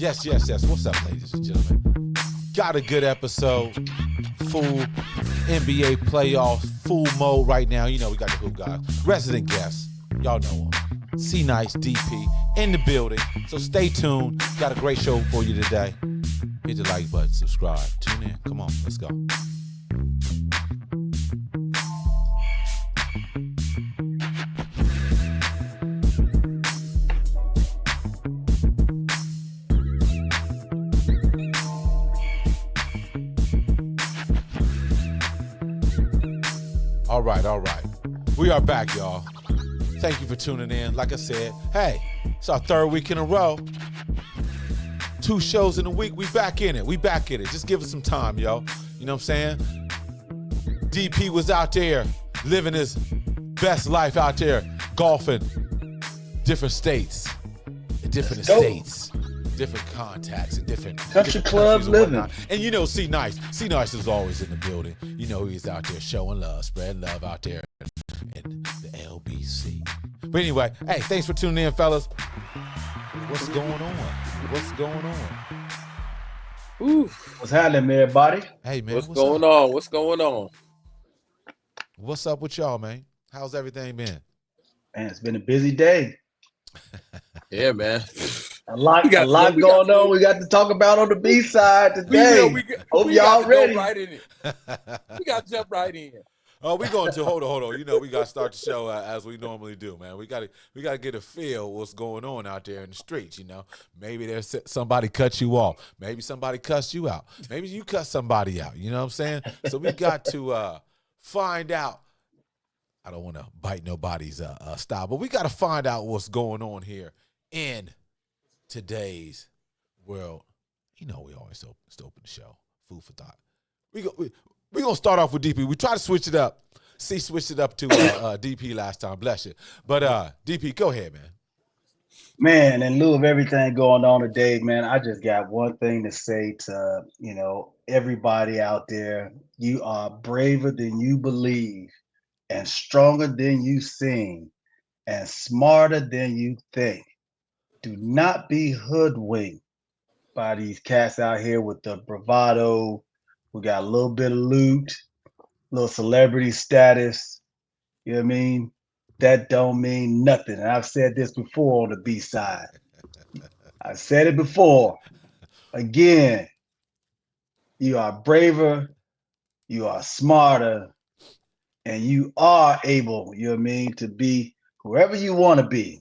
Yes. What's up, ladies and gentlemen? Got a good episode. Full NBA playoffs, full mode right now. You know we got the hoop guys. Resident guests. Y'all know them. C Nice, DP in the building. So stay tuned. Got a great show for you today. Hit the like button, subscribe, tune in. Come on, let's go. All right. We are back, y'all. Thank you for tuning in. Like I said, hey, it's our third week in a row. 2 shows in a week. We back in it. Just give us some time, yo. You know what I'm saying? DP was out there living his best life out there, golfing different states, different estates, different contacts, and different country club living. And you know, C Nice is always in the building. You know, he's out there showing love, spreading love out there in the LBC. But anyway, hey, thanks for tuning in, fellas. What's going on? Oof. What's happening, everybody? Hey, man. What's going on? What's up with y'all, man? How's everything been? Man, it's been a busy day. Yeah, man. A lot going on. We got to talk about on the B side today. Hope y'all ready. Right in it. We got to jump right in. Oh, we going to hold on. You know, we got to start the show as we normally do, man. We got to get a feel of what's going on out there in the streets. You know, maybe there's somebody cut you off. Maybe somebody cussed you out. Maybe you cut somebody out. You know what I'm saying? So we got to find out. I don't want to bite nobody's style, but we got to find out what's going on here in today's world. You know, we always open the show. Food for thought. We're going to start off with DP. We try to switch it up. C switched it up to DP last time. Bless you. But DP, go ahead, man. Man, in lieu of everything going on today, man, I just got one thing to say to, everybody out there. You are braver than you believe and stronger than you seem and smarter than you think. Do not be hoodwinked by these cats out here with the bravado. We got a little bit of loot, little celebrity status. You know what I mean? That don't mean nothing. And I've said this before on the B side. I said it before. Again, you are braver, you are smarter, and you are able, you know what I mean, to be whoever you want to be.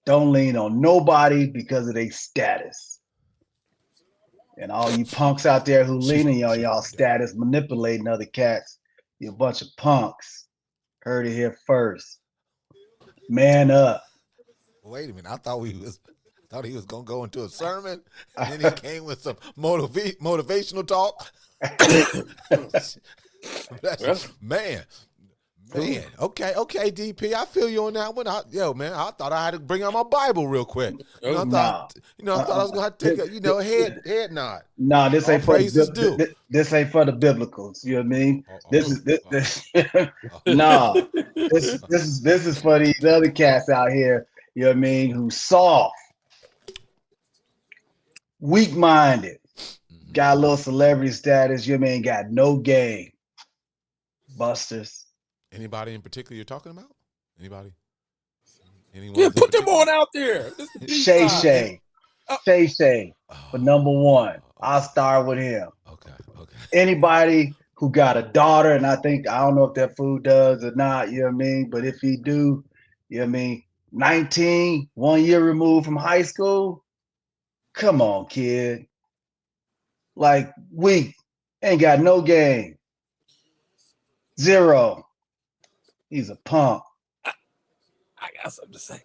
Don't lean on nobody because of their status. And all you punks out there who leaning on y'all status, manipulating other cats, you a bunch of punks. Heard it here first. Man up. Wait a minute. I thought he was gonna go into a sermon, and then he came with some motivational talk. Man. Okay, DP. I feel you on that one. I thought I had to bring out my Bible real quick. I thought I was gonna have to take a head nod. No, this ain't for this ain't for the biblicals. You know what I mean? This is for these other cats out here. You know what I mean? Who soft, weak-minded, got a little celebrity status. You know what I mean? Got no game. Busters. Anybody in particular you're talking about? Anybody? Anyone? Yeah, put them on out there. Shay. For number one. I'll start with him. Okay. Anybody who got a daughter, and I don't know if that fool does or not, you know what I mean? But if he do, you know what I mean? 19, 1 year removed from high school. Come on, kid. Like, weak. Ain't got no game. 0. He's a punk. I got something to say.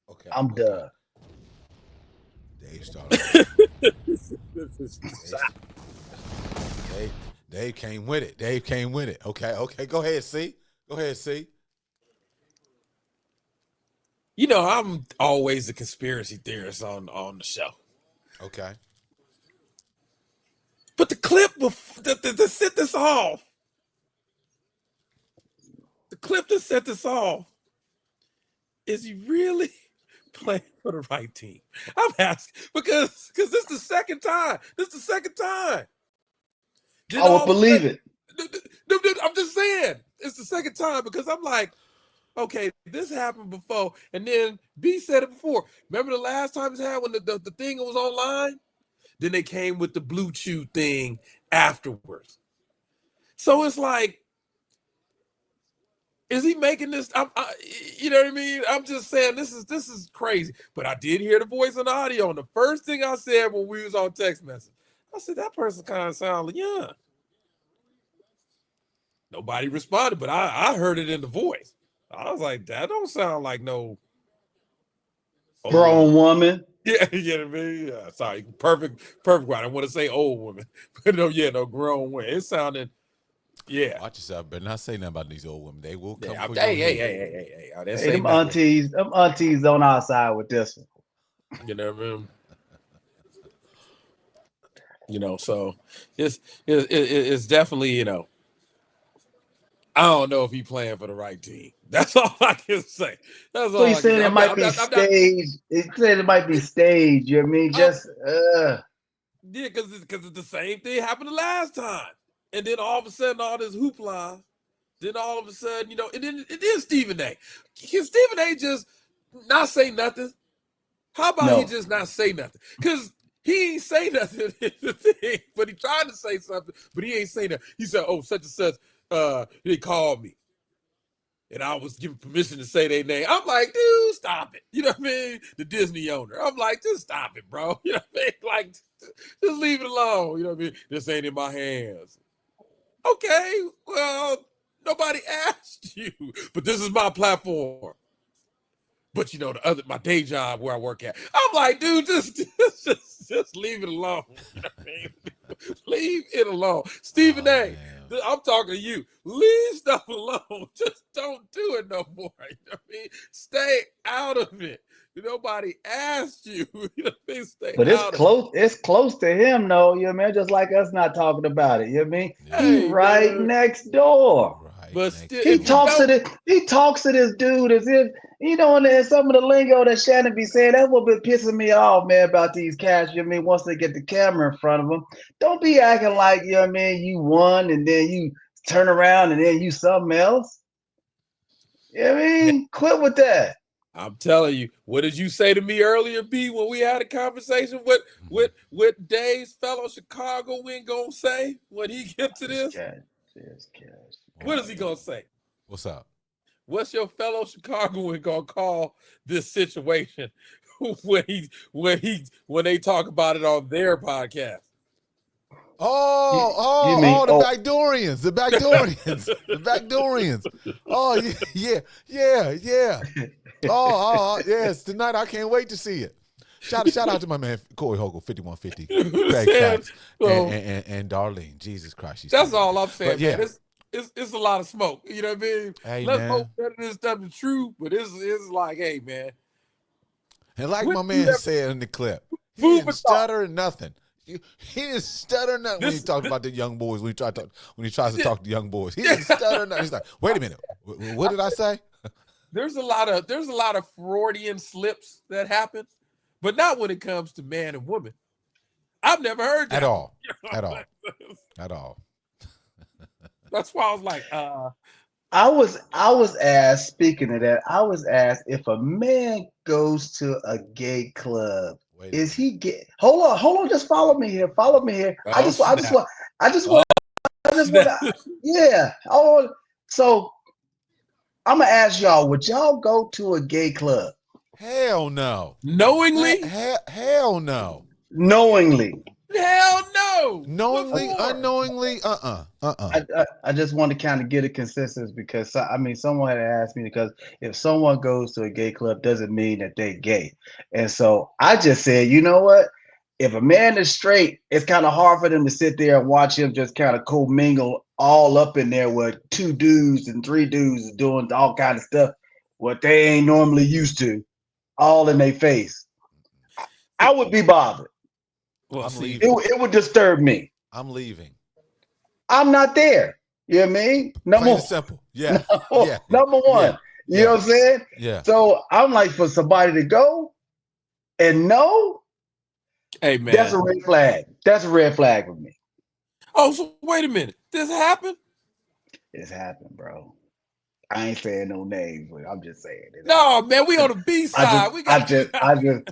Okay. I'm done. Dave started. Dave came with it. Okay. Go ahead, C. You know, I'm always a conspiracy theorist on the show. Okay. But the clip to set this off. The clip to set this off is he really playing for the right team? I'm asking because this is the second time. Then I would all of a believe sudden, it. I'm just saying it's the second time because I'm like, okay, this happened before, and then B said it before. Remember the last time it happened when the thing was online? Then they came with the Blue Chew thing afterwards. So it's like, is he making this? You know what I mean? I'm just saying this is crazy. But I did hear the voice on the audio, and the first thing I said when we was on text message, I said that person kind of sounded young. Nobody responded, but I heard it in the voice. I was like, that don't sound like no Grown woman. Yeah, you know what I mean? Yeah, sorry, perfect. I don't want to say old woman, but no grown woman. It sounded, yeah. Watch yourself, better not say nothing about these old women. They will come Yeah, for your head. hey. I didn't Hey, say them nothing. aunties on our side with this one. You know what I mean? You know, so it's definitely, you know, I don't know if he's playing for the right team. That's all I can say. That's So all I he's can saying say. it might be staged. He said it might be staged. You know what I mean? Just Yeah, because the same thing happened the last time. And then all of a sudden, all this hoopla. Then all of a sudden, you know, and then it is Stephen A. Can Stephen A. just not say nothing? How about he no. just not say nothing? Because he ain't say nothing in the thing, but he tried to say something, but he ain't say nothing. He said, oh, such and such, they called me. And I was given permission to say their name. I'm like, dude, stop it. You know what I mean? The Disney owner. I'm like, just stop it, bro. You know what I mean? Like, just leave it alone. You know what I mean? This ain't in my hands. Okay, well, nobody asked you, but this is my platform. But you know, my day job where I work at, I'm like, dude, just leave it alone. You know what I mean? Leave it alone. Stephen A., I'm talking to you. Leave stuff alone. Just don't do it no more. You know what I mean? Stay out of it. Nobody asked you. You know what I mean? Stay But out of it. it's close to him, though. You know what I mean? Just like us not talking about it. You know what I mean? He Hey, right man. next door. Right. But still, He talks to this dude as if, you know, and then some of the lingo that Shannon be saying, that's what been pissing me off, man, about these cats. You know what I mean? Once they get the camera in front of them, don't be acting like, you know what I mean, you won and then you turn around and then you something else. You know what I mean? Quit with that. I'm telling you, what did you say to me earlier, B, when we had a conversation? What Dave's fellow Chicago win gonna say when he get to this? What is he gonna say? What's up? What's your fellow Chicagoan gonna call this situation when they talk about it on their podcast? The Backdorians, the Backdorians. Oh, yeah. Oh, yes. Tonight, I can't wait to see it. Shout out to my man Corey Hogle, 5150, Craig Facts, and Darlene. Jesus Christ, that's all I'm saying, but, yeah. man. It's a lot of smoke. You know what I mean? Hey, Let's man. hope that this stuff is true, but it's like, hey, man. And like my man said in the clip, he didn't stutter nothing. He didn't stutter nothing when he talked about the young boys. When he tries to talk to young boys, he didn't stutter nothing. He's like, wait a minute, what did I say? There's a lot of Freudian slips that happen, but not when it comes to man and woman. I've never heard that at all. That's why I was like, I was asked, speaking of that, I was asked if a man goes to a gay club, is he gay? Hold on, just follow me here. I just want, yeah. Oh, so I'm gonna ask y'all, would y'all go to a gay club? Hell no. Knowingly? Hell no. Knowingly. Hell no. Knowingly, unknowingly, I just want to kind of get a consensus because someone had asked me, because if someone goes to a gay club doesn't mean that they're gay. And so I just said, you know what? If a man is straight, it's kind of hard for them to sit there and watch him just kind of commingle all up in there with 2 dudes and 3 dudes doing all kind of stuff what they ain't normally used to, all in their face. I would be bothered. Well, it would disturb me. I'm leaving. I'm not there. You know what I mean? Plain and simple. Yeah. Number one. You know what I'm saying? Yeah. So I'm like, for somebody to go and know, Hey that's man. a red flag. That's a red flag for me. Oh, so wait a minute. This happened? It's happened, bro. I ain't saying no names, but I'm just saying it No, happened. man. We on the B I just, side. We I got. just, I just,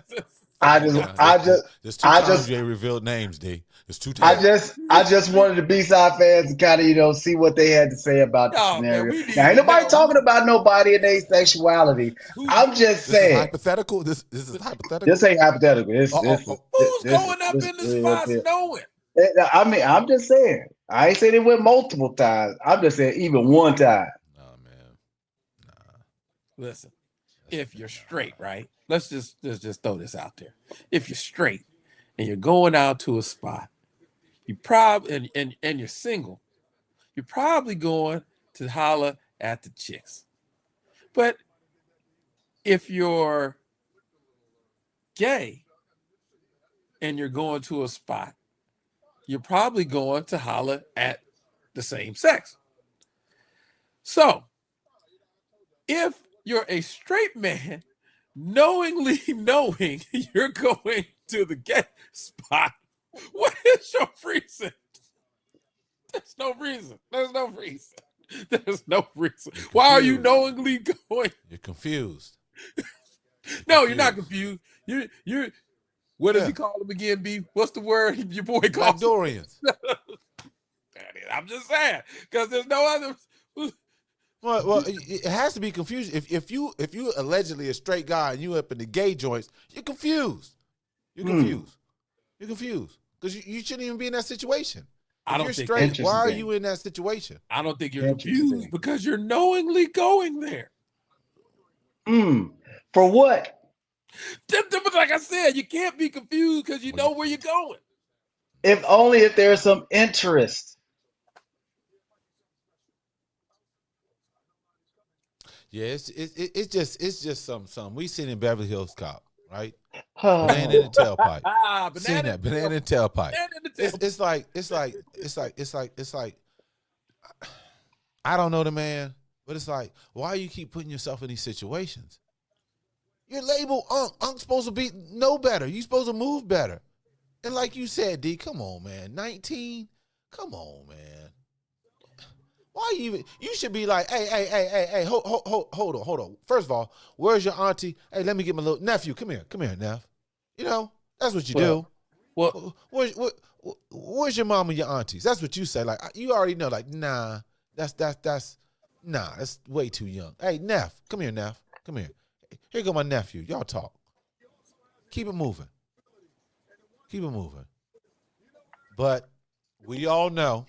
Come I on just, now. I just, There's two I times just, you ain't revealed names, D. There's two I times. just, I just wanted the B-side fans to kind of, see what they had to say about the Oh man, scenario. we Now, need ain't to nobody know talking about nobody and their sexuality. who's I'm just This is saying, hypothetical. This is this hypothetical. ain't hypothetical. This, Oh, oh, this is, oh. who's this is, going up this in the is, spots knowing. I mean, I'm just saying. I ain't saying it went multiple times. I'm just saying even one time. Nah, man. Nah. Listen, if you're straight, right? Let's just throw this out there. If you're straight and you're going out to a spot, you probably and you're single, you're probably going to holler at the chicks. But if you're gay and you're going to a spot, you're probably going to holler at the same sex. So if you're a straight man, knowingly knowing you're going to the gay spot, what is your reason? There's no reason. There's no reason. There's no reason. You're Why are you confused. knowingly going? You're confused. You're No, you're not confused. confused. You're what does Yeah. he call him again, B? What's the word your boy Black calls him? Dorians. I'm just saying, because there's no other. Well, it has to be confused. If you allegedly a straight guy and you up in the gay joints, you're confused. You're confused. You're confused because you shouldn't even be in that situation. I If don't you're think straight, why are Interesting. you in that situation? I don't think you're confused Interesting. because you're knowingly going there. For what? But like I said, you can't be confused because you Well, you, know where you're going. If only if there's some interest. yeah, it's just some we seen in Beverly Hills Cop, right? Banana in the Oh, tailpipe. Seen Banana, that banana in the tailpipe. banana in the It's tail. it's like I don't know the man, but it's like why you keep putting yourself in these situations? You're labeled Unc. Unc's supposed to know better. You supposed to move better. And like you said, D, come on, man. 19? Come on, man. Why you should be like, hey, hold on. First of all, where's your auntie? Hey, let me get my little nephew. Come here, Neff. You know, that's what you Well, do. well, Where's your mom and your aunties? That's what you say. Like, you already know, like, nah, that's way too young. Hey, Neff, come here, Neff. Come here. Here go my nephew. Y'all talk. Keep it moving. Keep it moving. But we all know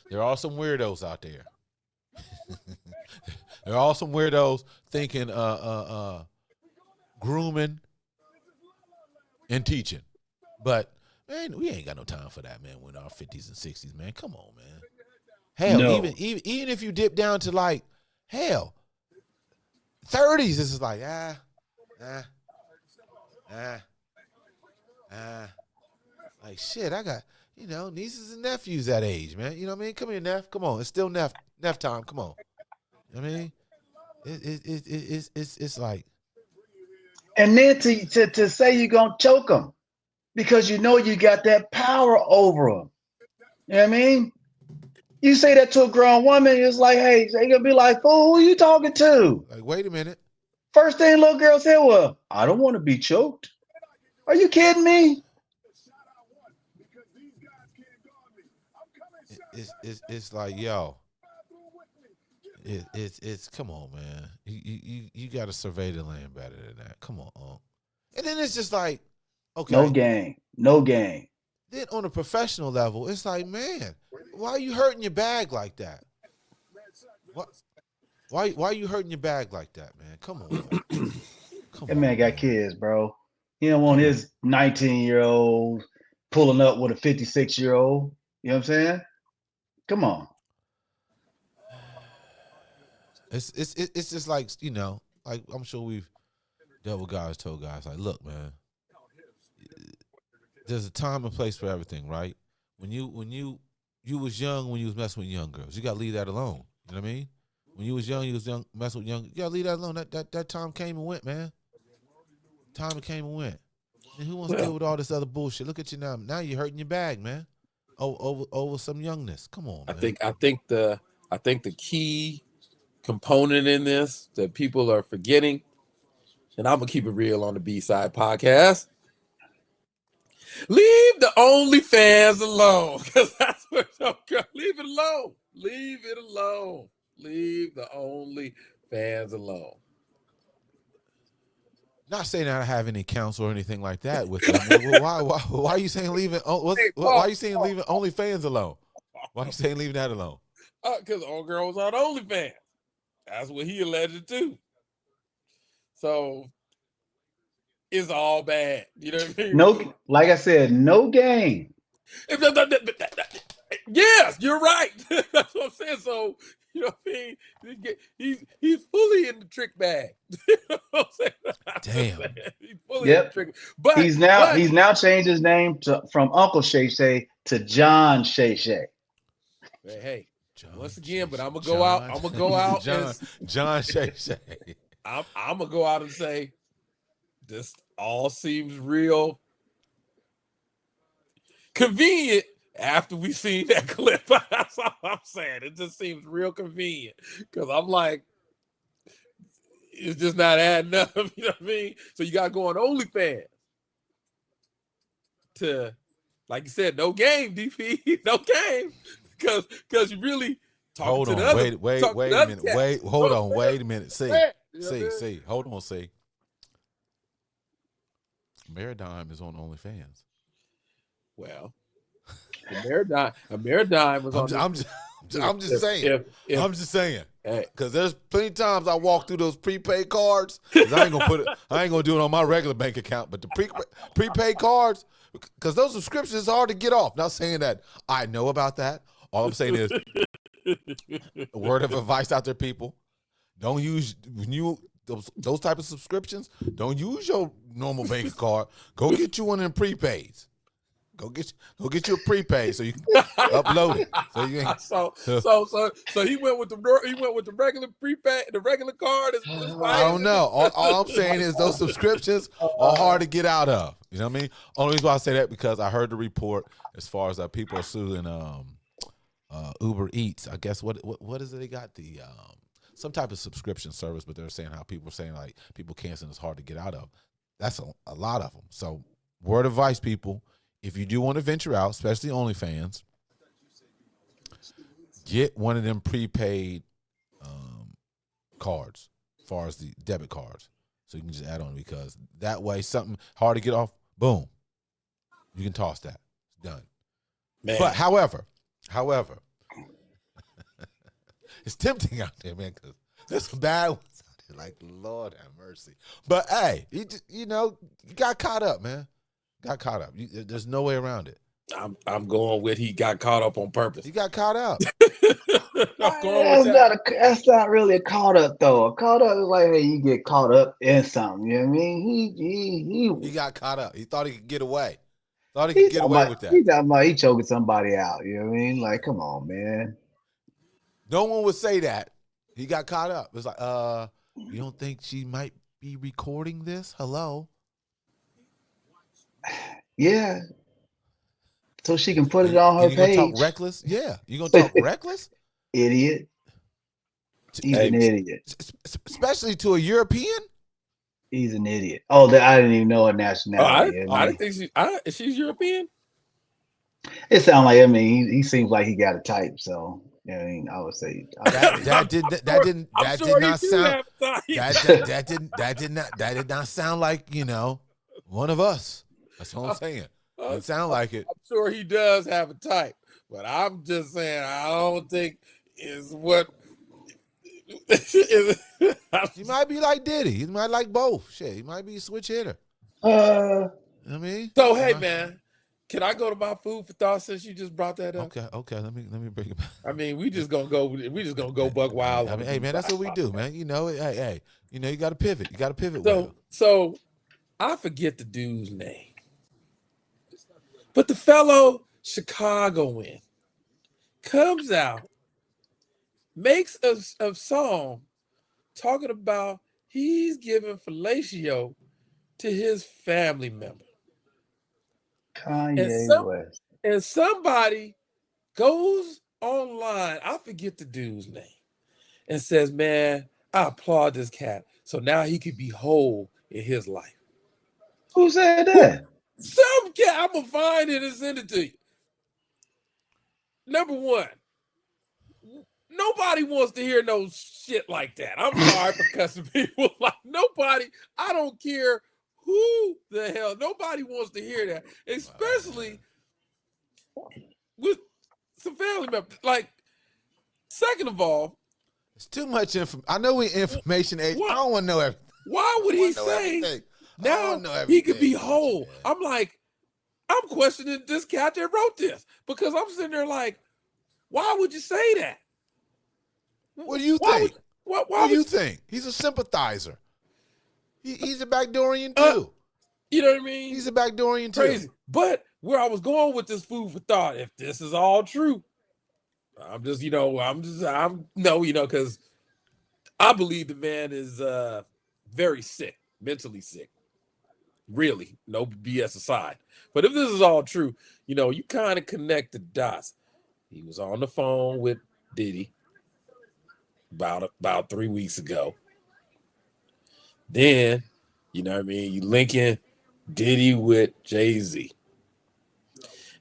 there are some weirdos out there. There are some weirdos thinking grooming and teaching. But man, we ain't got no time for that, man. We're in our 50s and 60s, man. Come on, man. Hell, no. even if you dip down to like 30s, this is like like shit. I got nieces and nephews that age, man. You know what I mean? Come here, Neff. Come on, it's still Neff time. Come on. You know what I mean, it's like And then to say you're gonna choke them because you know you got that power over them. You know what I mean? You say that to a grown woman, it's like, hey, they gonna be like, "Fool, who you talking to?" wait a minute. First thing little girl said, "Well, I don't want to be choked." Are you kidding me? It's like yo. It's come on, man. You got to survey the land better than that. Come on, and then it's just like, No okay. game, no game. Then on a professional level, it's like, man, why are you hurting your bag like that? What? Why are you hurting your bag like that, man? Come on, That man got man. kids, bro. He don't want Come on. his 19-year-old pulling up with a 56-year-old. You know what I'm saying? Come on. It's just like like I'm sure we've dealt with guys, told guys like, look, man, there's a time and place for everything, right? When you was young, when you was messing with young girls, you gotta leave that alone. You know what I mean? When you was young, messing with young. Yeah, leave that alone. That time came and went, man. Time came and went. And who wants to deal with all this other bullshit? Look at you now. Now you're hurting your bag, man. Over some youngness. Come on, man. I think the key component in this that people are forgetting, and I'm gonna keep it real on the B-side podcast. Leave the OnlyFans alone, because that's what leave it alone. Leave it alone. Leave the OnlyFans alone. Not saying that I have any accounts or anything like that with them. Why are you saying leaving? Why are you saying leaving OnlyFans alone? Why are you saying leaving that alone? Because old girl was on OnlyFans. That's what he alleged too. So it's all bad. You know what I mean? No, like I said, no game. Yes, you're right. That's what I'm saying. So, you know what I mean? He's fully in the trick bag. You know what I'm saying? Damn. He's fully in the trick. But he's now changed his name from Uncle Shay Shay to John Shay Shay. Hey, once again, but I'm gonna go out. I'm gonna go out. John Shay Shay. I'm gonna go out and say this all seems real convenient after we seen that clip. That's all I'm saying. It just seems real convenient because I'm like, it's just not adding up. You know what I mean? So you got to go on OnlyFans to, like you said, no game, DP, no game, because you really hold on, wait a minute, hold on, wait a minute. See, hold on, see. Maradime is on OnlyFans. Well, Maradime was on. I'm just saying. I'm just saying. Because there's plenty of times I walk through those prepaid cards. I ain't gonna do it on my regular bank account, but the prepaid cards, because those subscriptions is hard to get off. Not saying that I know about that. All I'm saying is, a word of advice out there, people: don't use those type of subscriptions. Don't use your normal bank card. Go get you one of them prepaids. Go get you a prepaid so you can upload it. So he went with the regular prepaid, the regular card. I don't know. All I'm saying is those subscriptions are hard to get out of. You know what I mean? Only reason why I say that because I heard the report as far as people are suing Uber Eats. I guess what is it? They got the some type of subscription service, but they're saying how people are saying like people canceling is hard to get out of. That's a lot of them. So word of advice, people. If you do want to venture out, especially OnlyFans, get one of them prepaid cards, as far as the debit cards, so you can just add on because that way something hard to get off, boom, you can toss that. It's done. Man. But however, it's tempting out there, man, because there's some bad ones out there. Like Lord have mercy. But hey, you got caught up, man. Got caught up. There's no way around it. I'm going with he got caught up on purpose. He got caught up. That's not really a caught up though. A caught up is like, hey, you get caught up in something. You know what I mean? He got caught up. He thought he could get away. Thought he could get away with that. He's talking about he choking somebody out. You know what I mean? Like, come on, man. No one would say that. He got caught up. It's like, you don't think she might be recording this? Hello. Yeah. So she can put it on her page. You gonna talk reckless? Yeah. You gonna talk reckless? Idiot. He's an idiot. Especially to a European? He's an idiot. Oh, I didn't even know her nationality. I didn't think she's European. It sounds like, I mean, he seems like he got a type, so I mean, I would say that did not sound like, one of us. That's what I'm saying. It sound like it. I'm sure he does have a type, but I'm just saying I don't think is what. He might be like Diddy. He might like both. Shit, he might be a switch hitter. I mean, so hey man, can I go to my food for thought since you just brought that up? Okay. Let me bring it back. I mean, we just gonna go buck wild. I mean, hey man, that's what we do, man. Hey, you got to pivot. You got to pivot. So I forget the dude's name, but the fellow Chicagoan comes out makes a song talking about he's giving fellatio to his family member. And Kanye West. somebody goes online, I forget the dude's name, and says, man, I applaud this cat. So now he could be whole in his life. Who said that? Some cat, I'm gonna find it and send it to you. Number one, nobody wants to hear no shit like that. I'm sorry for cussing people. Like nobody, I don't care who the hell, nobody wants to hear that, especially with some family members. Like, second of all, it's too much information. I know we information age. What? I don't want to know everything. Why would he say now he could be whole? I'm like, I'm questioning this cat that wrote this because I'm sitting there like, why would you say that? What do you Why think? What What do you think? He's a sympathizer. He's a backdoorian too. You know what I mean? He's a backdoorian too. Crazy. But where I was going with this food for thought, if this is all true, because I believe the man is very sick, mentally sick. Really, no BS aside. But if this is all true, you kind of connect the dots. He was on the phone with Diddy about 3 weeks ago. Then, you linking Diddy with Jay-Z.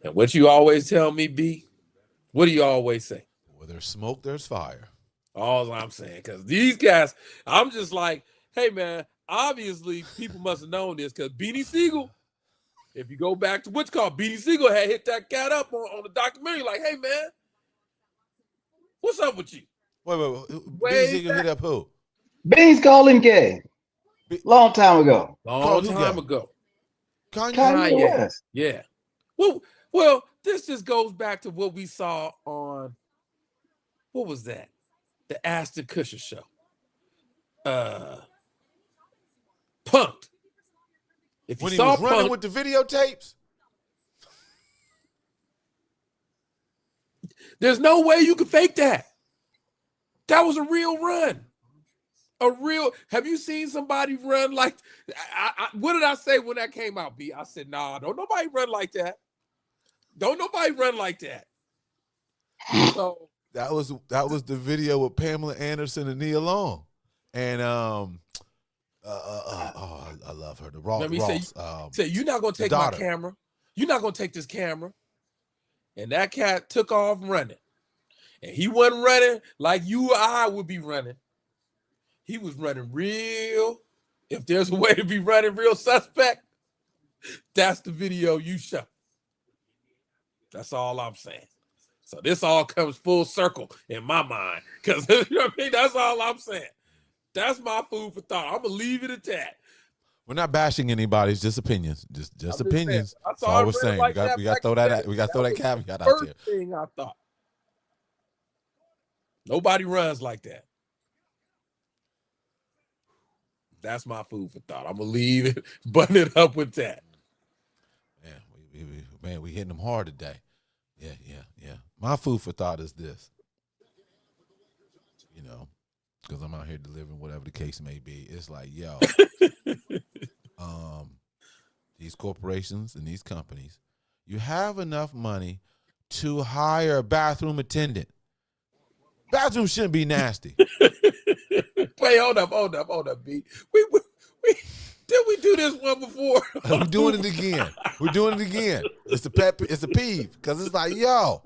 And what you always tell me, B, what do you always say? Where there's smoke, there's fire. All I'm saying, because these guys, I'm just like, hey, man, obviously people must have known this because Beanie Siegel, if you go back to what's called, Beanie Siegel had hit that cat up on the documentary like, hey, man, what's up with you? Wait. Beanie Siegel hit up who? Beans called him gay. Long time ago. Long time ago. Kanye West. Yeah. Well, this just goes back to what we saw on, what was that? The Ashton Kutcher show. Punked. If When you he saw was running Punked, with the videotapes? there's no way you could fake that. That was a real run. Have you seen somebody run like, what did I say when that came out, B? I said, nah, don't nobody run like that. Don't nobody run like that. So That was the video with Pamela Anderson and Nia Long. And I love her. The Ross. let me say, you're not gonna take my camera. You're not gonna take this camera. And that cat took off running. And he wasn't running like you or I would be running. He was running real. If there's a way to be running real suspect, that's the video you show. That's all I'm saying. So this all comes full circle in my mind. Because you know what I mean? That's all I'm saying. That's my food for thought. I'm gonna leave it at that. We're not bashing anybody. It's just opinions. Just opinions. That's all we're saying. Like we got to throw that. We got to throw that caveat out there. First thing I thought. Nobody runs like that. That's my food for thought. I'm gonna leave it, button it up with that. We hitting them hard today. Yeah. My food for thought is this. Because I'm out here delivering whatever the case may be. It's like, yo, these corporations and these companies, you have enough money to hire a bathroom attendant. Bathroom shouldn't be nasty. Wait, hold up, B. We did we do this one before? We're doing it again. It's a peeve because it's like, yo,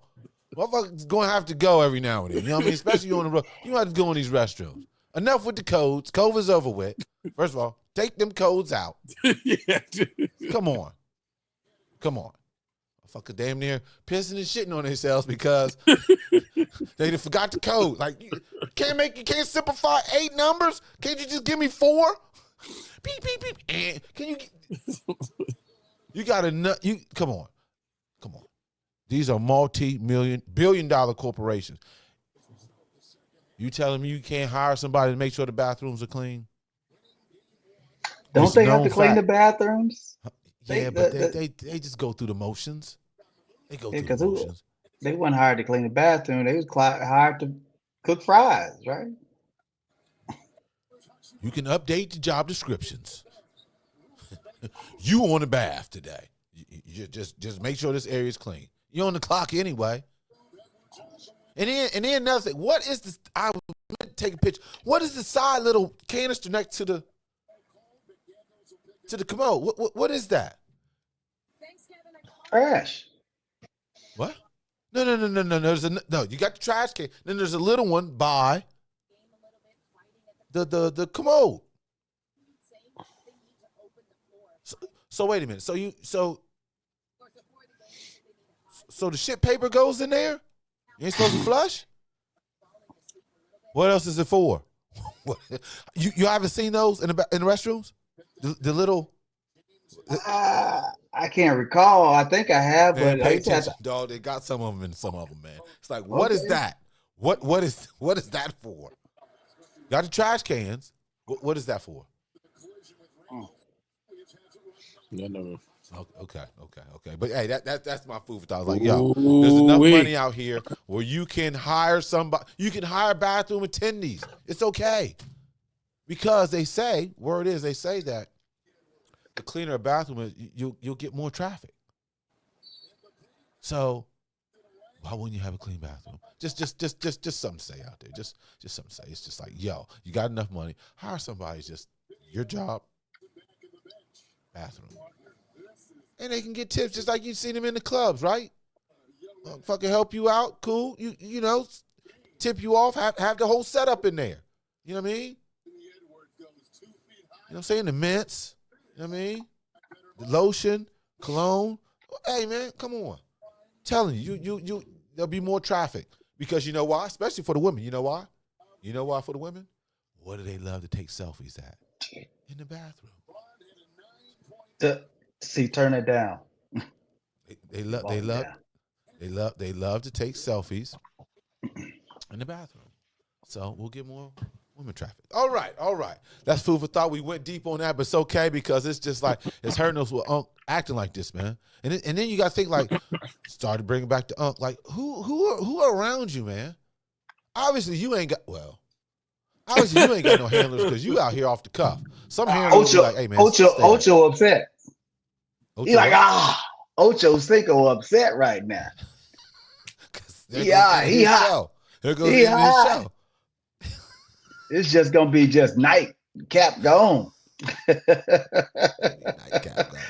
motherfuckers gonna have to go every now and then. You know what I mean? Especially you on the road. You have to go in these restrooms. Enough with the codes. COVID's over with. First of all, take them codes out. Yeah, Come on. Motherfucker damn near pissing and shitting on themselves because they forgot the code. Like, you can't simplify 8 numbers? Can't you just give me 4? Beep, beep, beep. And can you got enough? Come on. These are billion-dollar corporations. You telling me you can't hire somebody to make sure the bathrooms are clean? Don't they have to clean the bathrooms? Yeah, but they just go through the motions. They go through the motions. They weren't hired to clean the bathroom. They was hired to cook fries, right? You can update the job descriptions. You on the bath today. You just make sure this area is clean. You're on the clock anyway. And then another thing. What is this? I was meant to take a picture. What is the side little canister next to the commode? What is that? Trash. What? No. No. You got the trash can. Then there's a little one by the commode. So wait a minute. So the shit paper goes in there? You ain't supposed to flush? What else is it for? you haven't seen those in the restrooms? The little. I can't recall. I think I have, Man, but pay I used to have attention, dog. They got some of them in some of them, man. It's like, what is that? What is that for? Got the trash cans. What is that for? No. Okay. But hey, that's my food for thought. I was like, yo, there's enough money out here where you can hire somebody. You can hire bathroom attendees. It's okay. Because they say, word is, they say that the cleaner a bathroom is, you'll get more traffic. So why wouldn't you have a clean bathroom? Just something to say out there. Just something to say. It's just like, yo, you got enough money. Hire somebody. Just your job. Bathroom. And they can get tips just like you've seen them in the clubs, right? Fucking help you out, cool. You know, tip you off, have the whole setup in there. You know what I mean? You know what I'm saying? The mints, you know what I mean? The lotion, cologne. Hey man, come on. I'm telling you, there'll be more traffic. Because you know why? Especially for the women. You know why? You know why for the women? What do they love to take selfies at? In the bathroom. Turn it down. They love to take selfies in the bathroom. So we'll get more women traffic. All right. That's food for thought. We went deep on that, but it's okay because it's just like it's hurting us with Unc acting like this, man. And then you got to think like started bringing back the Unc. Like who are around you, man? Obviously you ain't got no handlers because you out here off the cuff. Some handlers will be like, hey man, Ocho upset. Ocho He's like, Ocho Cinco upset right now. He hot. There goes the end of his show. It's just gonna be just night cap gone. Nightcap gone.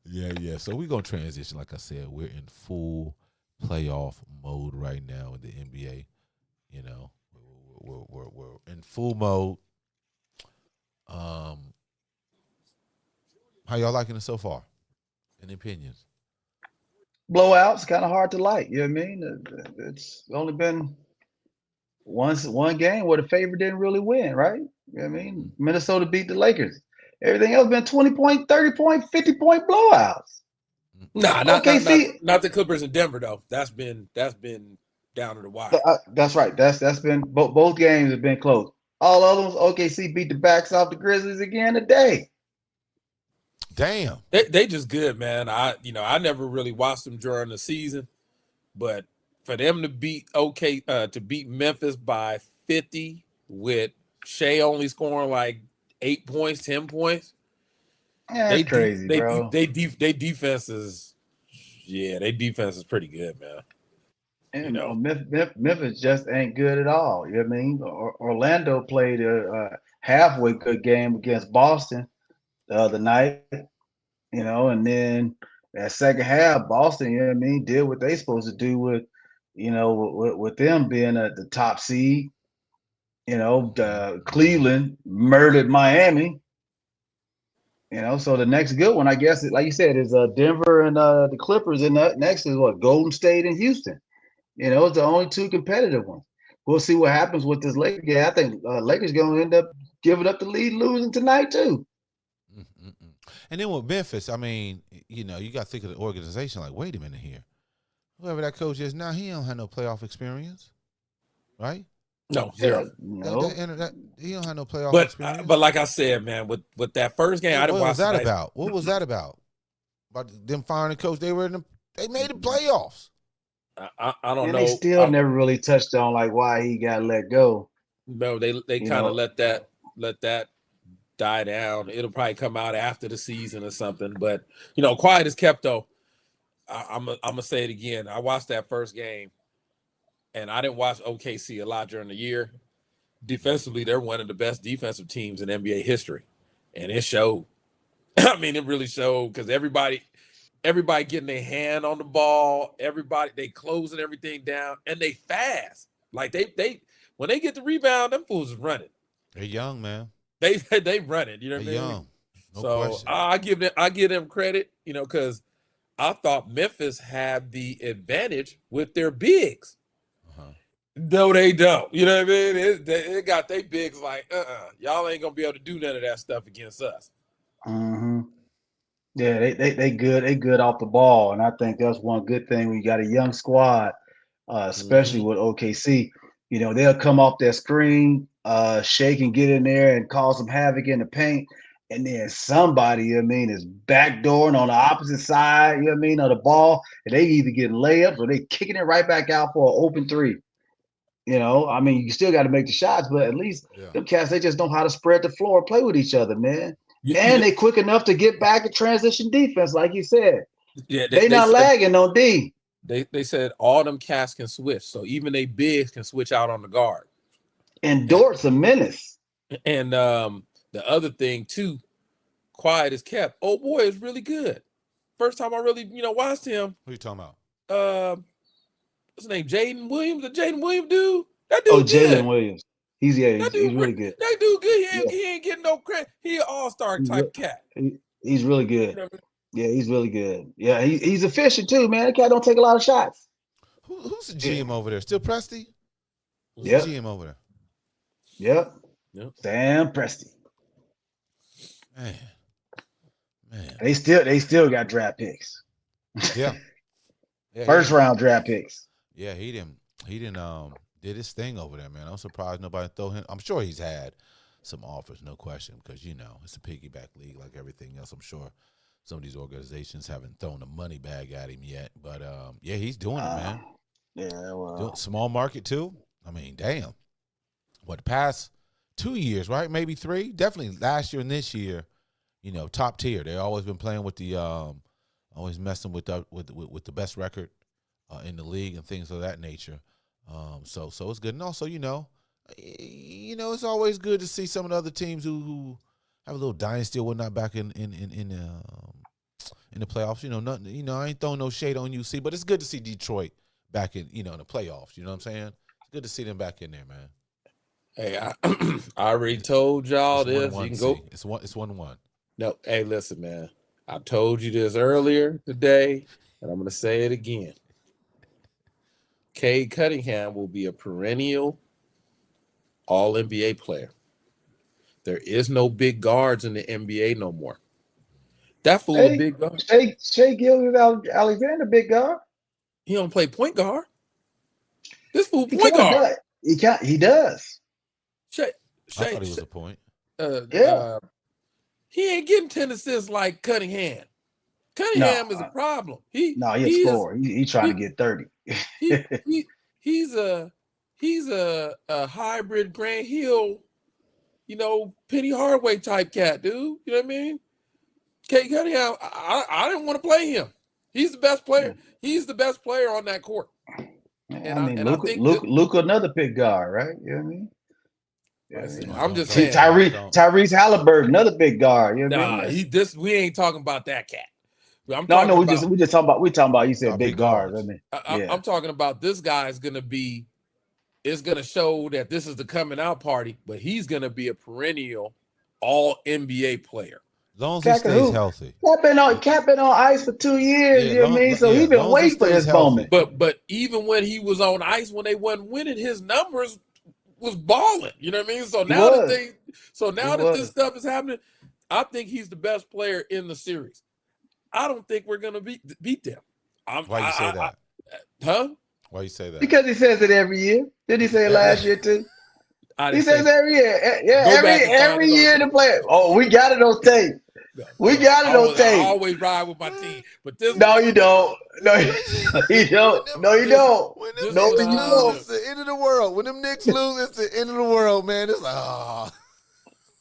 Yeah. So we're gonna transition. Like I said, we're in full playoff mode right now in the NBA. You know, we're in full mode. How y'all liking it so far? Any opinions? Blowouts kind of hard to like. You know what I mean? It's only been one game where the favorite didn't really win, right? You know what I mean? Minnesota beat the Lakers. Everything else been 20-point, 30-point, 50-point blowouts. Nah, not the Clippers in Denver though. That's been down to the wire. That's right. That's been both games have been close. All other ones, OKC beat the backs off the Grizzlies again today. Damn. They just good, man. I never really watched them during the season, but for them to beat Memphis by 50 with Shea only scoring like 8 points, 10 points. That's crazy, bro. They defense is pretty good, man. And Memphis just ain't good at all. You know what I mean? Orlando played a halfway good game against Boston the other night, you know, and then that second half, Boston, you know what I mean, did what they supposed to do with, you know, with them being at the top seed. You know, Cleveland murdered Miami. You know, so the next good one, I guess, like you said, is Denver and the Clippers, and next is what, Golden State and Houston. You know, it's the only two competitive ones. We'll see what happens with this Lakers game. I think Lakers going to end up giving up the lead, losing tonight too. And then with Memphis, I mean, you know, you got to think of the organization. Like, wait a minute here, whoever that coach is now, he don't have no playoff experience, right? No, zero. No, he don't have no playoff experience. But like I said, man, with that first game, I didn't watch that about. What was that about? About them firing the coach? They made the playoffs. I don't And they know. still never really touched on like why he got let go. No, they You kind of know, let that die down. It'll probably come out after the season or something. But quiet is kept though. I'm gonna say it again. I watched that first game, and I didn't watch OKC a lot during the year. Defensively, they're one of the best defensive teams in NBA history, and it showed. I mean, it really showed because everybody getting their hand on the ball, everybody they closing everything down, and they fast. Like they when they get the rebound, them fools is running. They're young, man. They run it. You know They're what I mean? young. No So question. I give them credit. Because I thought Memphis had the advantage with their bigs. Uh-huh. No, they don't. You know what I mean? It got they bigs like, y'all ain't gonna be able to do none of that stuff against us. hmm yeah, they good. They good off the ball, and I think that's one good thing. We got a young squad, especially with OKC. They'll come off their screen, shake and get in there and cause some havoc in the paint. And then somebody, is backdooring on the opposite side, of the ball. And they either get layups or they kicking it right back out for an open three. You still got to make the shots, but at least them cats, they just know how to spread the floor and play with each other, man. And they quick enough to get back in transition defense, like you said. Yeah, they not lagging on D. They said all them cats can switch, so even they bigs can switch out on the guard. And Dort's a menace. And the other thing too, quiet is kept. Oh boy, is really good. First time I really watched him. Who are you talking about? What's his name? Jaden Williams. The Jaden Williams dude. That dude. Oh, Jalen Williams. He's really good. That dude good. He ain't getting no credit. He an all-star type cat. He's really good. Yeah, he's really good. Yeah, he's efficient too, man. That cat don't take a lot of shots. Who's the GM over there? Still Presti? Who's the GM over there? Yep. Sam Presti. Man. They still got draft picks. Yeah. First round draft picks. Yeah, he didn't did his thing over there, man. I'm surprised nobody throw him. I'm sure he's had some offers, no question, because it's a piggyback league like everything else. I'm sure some of these organizations haven't thrown a money bag at him yet, but he's doing it, man. Yeah, well, small market too. I mean, damn. What, the past 2 years, right? Maybe 3. Definitely last year and this year. Top tier. They've always been playing with the always messing with the best record in the league and things of that nature. So it's good. And also, it's always good to see some of the other teams who have a little dynasty or whatnot back in the playoffs. I ain't throwing no shade on UC, but it's good to see Detroit back in the playoffs. You know what I'm saying? It's good to see them back in there, man. Hey, I already told y'all this. You can go. It's 1-1. No, hey, listen, man. I told you this earlier today, and I'm going to say it again. Cade Cunningham will be a perennial All-NBA player. There is no big guards in the NBA no more. That fool a big guard. Shai Gilgeous-Alexander, big guard. He don't play point guard. This fool point guard. He does. I thought he was a point. He ain't getting 10 assists like Cunningham. Cunningham is a problem. He's a scorer. He's trying to get 30. He's a hybrid Grant Hill, Penny Hardaway type cat, dude. You know what I mean? Cade Cunningham, I didn't want to play him. He's the best player. He's the best player on that court. Luka, another big guard, right? You know what I mean? I'm just saying. Tyrese Halliburton, another big guard. You know what I mean? We ain't talking about that cat. We just talking about. You said big guards. I'm talking about this guy is gonna be. It's gonna show that this is the coming out party, but he's gonna be a perennial All NBA player. As long as he stays healthy. Cat been on ice for 2 years. You know what I mean? So he's been waiting for this moment. But even when he was on ice, when they wasn't winning, his numbers was balling. You know what I mean? So now that this stuff is happening, I think he's the best player in the series. I don't think we're gonna beat them. Why you say that? Huh? Why you say that? Because he says it every year. Did he say it last year too? He says every year. Yeah, every year to play. Oh, we got it on tape. We got it on I tape. always ride with my team, but this No, one, you don't. No, you don't. No, you don't. When This them No, was Knicks you out of lose, don't. them. it's the end of the world. When them Knicks lose, it's the end of the world, man. It's like,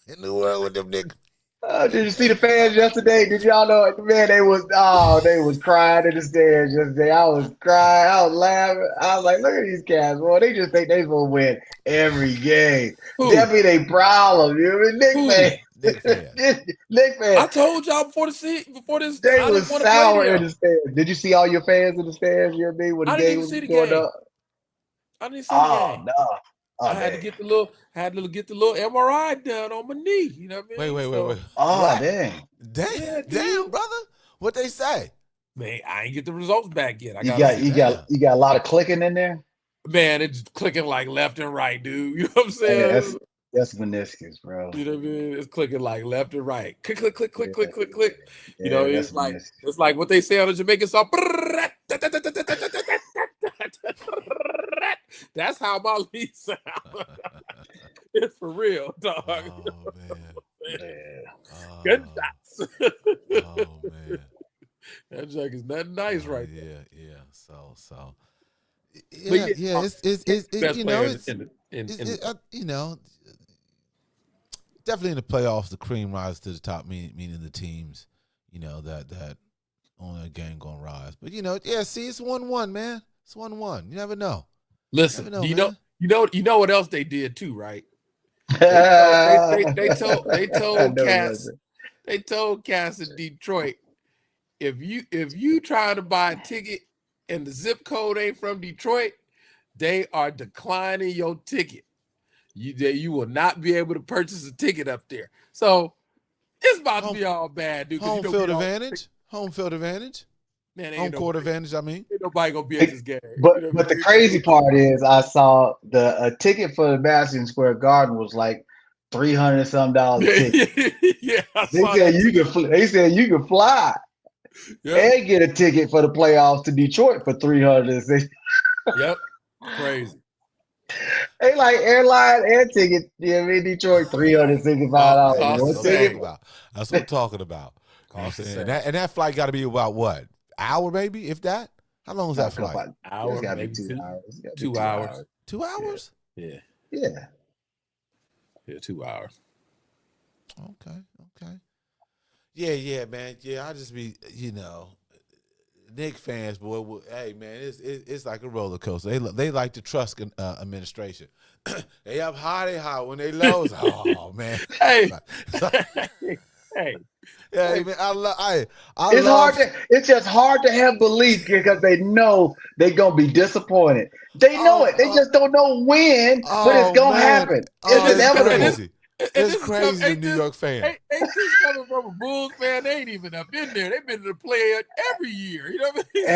in the world with them Knicks. Did you see the fans yesterday? Did y'all know? Man, they was crying in the stands yesterday. I was crying. I was laughing. I was like, look at these cats, boy. They just think they gonna win every game. Who? That be they problem. You know what I mean? Who? Nick Knicks fans. fans. Nick I fans. told y'all before this, They I didn't was want to play sour in them. the stands. Did you see all your fans in the stands? You know what I mean? When the I didn't game even was see the going game. up. I didn't see the Oh game. no. Oh I had to dang. get the little MRI done on my knee. You know what I mean? Wait. Oh What? dang. Yeah, Damn, dude. brother. What they say? Man, I ain't get the results back yet. I You gotta got see. you got Damn. you got a lot of clicking in there. Man, it's clicking like left and right, dude. You know what I'm Hey, saying? that's meniscus, bro. You know what I mean? It's clicking like left and right. Click, click, click, click, Yeah, click, click, click. You know, yeah, that's meniscus. it's like what they say on the Jamaican song. That's how my lead sound. It's for real, dog. Oh man. Yeah. Gunshots. Oh man. That junk is nothing nice right yeah, there. yeah. So. But Yeah. It's best you know player it's in you know definitely in the playoffs the cream rises to the top, meaning the teams you know that on a game gonna rise. But you know see it's 1-1, man. It's 1-1. You never know. Listen, Never know, do man. you know what else they did too, right? They I told know it Cass wasn't. they told Cass in Detroit, if you try to buy a ticket and the zip code ain't from Detroit, they are declining your ticket. You will not be able to purchase a ticket up there. So it's about to Home, be all bad, dude. home field advantage. Home field advantage. Man, Home court advantage. I mean. ain't nobody gonna be at this game. But You know what but I the mean? crazy part is I saw a ticket for the Madison Square Garden was like $300 some dollars a ticket. Yeah, I They saw said that. you could they said you could fly Yep, and get a ticket for the playoffs to Detroit for 300. yep, crazy. They like airline and ticket. Yeah, I mean Detroit $365. Cost That's the One what I'm ticket. talking same. about. That's what I'm talking about. You know what Cost I'm the saying? same. And that flight got to be about what? Hour maybe, if that. How long is No, that flight? it's Hour, gotta be maybe 2 two. hours. It's gotta be 2 hours. 2 hours? Yeah, Yeah. yeah, 2 hours. Okay. Yeah, man. Yeah, I just be, Knicks fans, boy. Hey, man, it's like a roller coaster. They like to trust administration. They up high, they high. When they low, it's, oh man. Hey, hey, Yeah, man. I It's hard love. to it's just hard to have belief because they know they're gonna be disappointed. They know it. They just don't know when, but it's Oh gonna man. happen. Oh, It's it's inevitable. crazy. and It's this is coming. crazy. The New York fan. Ain't this coming from a Bulls fan? They ain't even up in there. They've been to the play every year. You know what I mean?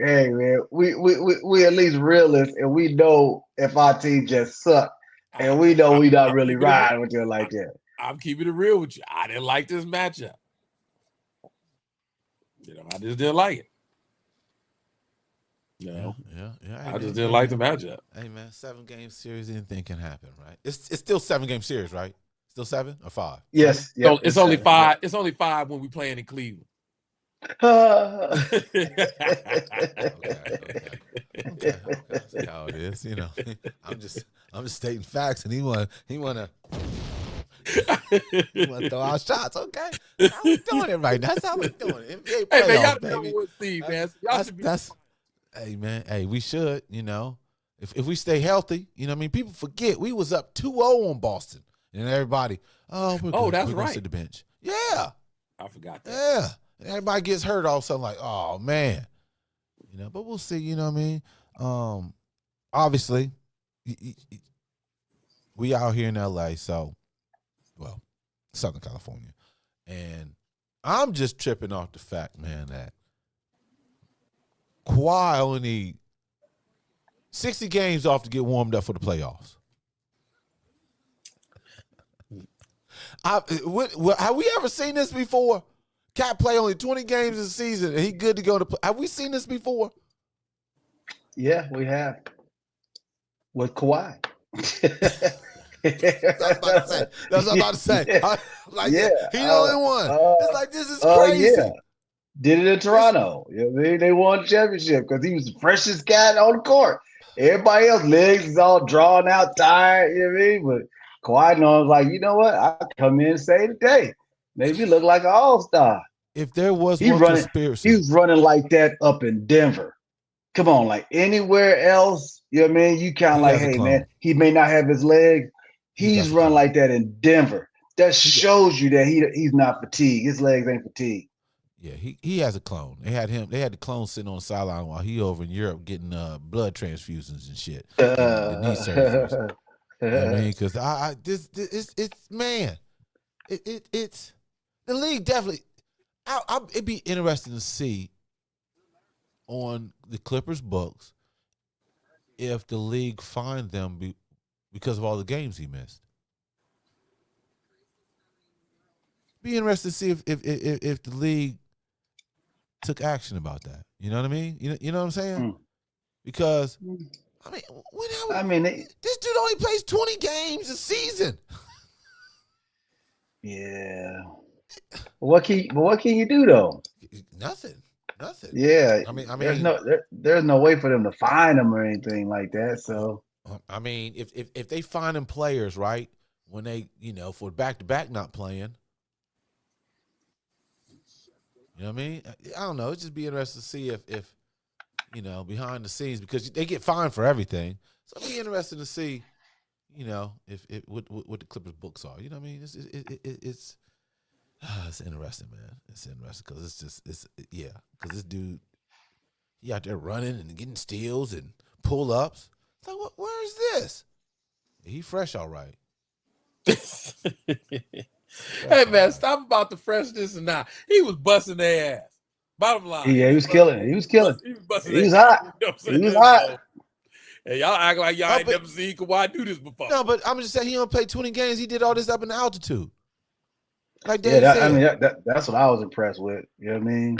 Hey, man. We at least realists and we know if our team just suck. And we know we not I'm really keeping it real. riding with you like that. I'm keeping it real with you. I didn't like this matchup. I just didn't like it. Yeah. Hey, I just didn't like the matchup. Hey man, 7-game series, anything can happen, right? It's still 7-game series, right? Still 7 or 5? Yes. So Yep, it's only 7. 5. It's only 5 when we playing in Cleveland. Okay. See how it is, I'm just stating facts, and he wanna throw out shots. Okay, how we doing it right now? That's how we doing it. NBA playoffs, Hey man, y'all baby. know what seed, man. So y'all should be. Hey man, hey, we should, if we stay healthy, I mean, people forget we was up 2-0 on Boston, and everybody, we're that's gonna right. sit the bench. Yeah, I forgot that. yeah. And everybody gets hurt all of a sudden, like, oh man, But we'll see. You know what I mean? Obviously, we out here in LA, so Southern California, and I'm just tripping off the fact, man, that Kawhi only need 60 games off to get warmed up for the playoffs. Have we ever seen this before? Cat play only 20 games a season, and he good to go to play. Have we seen this before? Yeah, we have. With Kawhi. That's what I was about to say. That's what I'm about to say. Yeah, Like, yeah. he the only one. It's like, this is Yeah. crazy. Did it in Toronto. You know what I mean? They won the championship because he was the freshest guy on the court. Everybody else legs is all drawn out, tired. You know what I mean? But Kawhi was like, you know what? I come in and save the day. Maybe he look like an all-star. If there was He one running. conspiracy, He was running like that up in Denver. Come on, like anywhere else, you know what I mean? You kind of he like, has a hey clone. man, he may not have his legs. He got He's a run clone. like that in Denver. That shows you that he's not fatigued. His legs ain't fatigued. Yeah, he has a clone. They had the clone sitting on the sideline while he over in Europe getting blood transfusions and shit, getting the knee surgeries. You know what I mean? Because it's man, it's the league definitely. It'd be interesting to see on the Clippers books if the league fined them because of all the games he missed. Be interested to see if the league took action about that. You know what I mean? You know what I'm saying? Because I mean, this dude only plays 20 games a season. Yeah. What can you do though? Nothing. Yeah. I mean, there's no way for them to fine him or anything like that. So I mean, if they fine them players, right, when they, for back-to-back not playing, you know what I mean? I don't know. It'd just be interesting to see if behind the scenes, because they get fined for everything. So it'd be interesting to see, if what the Clippers books are. You know what I mean? It's interesting, man. It's interesting because because this dude, he out there running and getting steals and pull-ups. It's like, where is this? He fresh, all right. Hey man, stop about the freshness and now. He was busting their ass. Bottom line. Yeah, he was killing it. He was killing. He was He was hot. He was hot. So, hey, y'all act like y'all ain't never seen Kawhi do this before. No, but I'm just saying he only played 20 games. He did all this up in the altitude. Like Dave said. I mean, that's what I was impressed with. You know what I mean?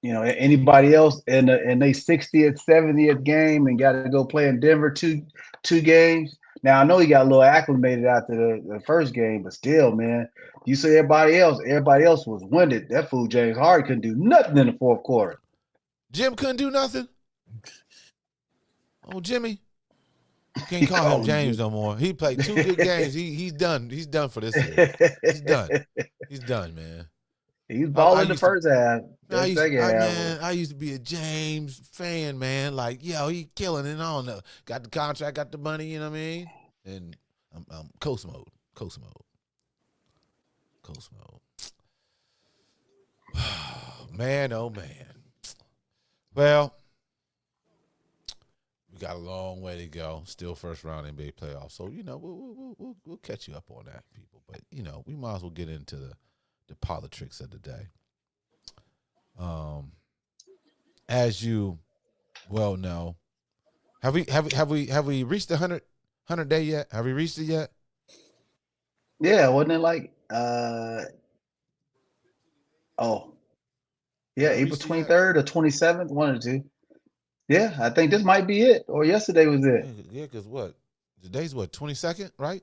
Anybody else in they 60th, 70th game and got to go play in Denver two games. Now I know he got a little acclimated after the first game, but still, man, you see everybody else was winded. That fool James Harden couldn't do nothing in the fourth quarter. Jim couldn't do nothing. Oh, Jimmy. Can't call him James no more. He played 2 good games. He's done. He's done for this year. He's done. He's done, man. He's balling the first half. I used to be a James fan, man. Like, he killing it. I don't know. Got the contract, got the money, you know what I mean? And I'm coast mode. Man, oh man. Well, we got a long way to go. Still first round NBA playoffs. So, we'll catch you up on that, people. But, we might as well get into the politics of the day. As you well know, have we reached the 100 day yet? Have we reached it yet? Yeah, wasn't it like April 23rd or 27th, one of the two. Yeah, I think this might be it, or yesterday was it. Yeah, because what? Today's what, 22nd, right?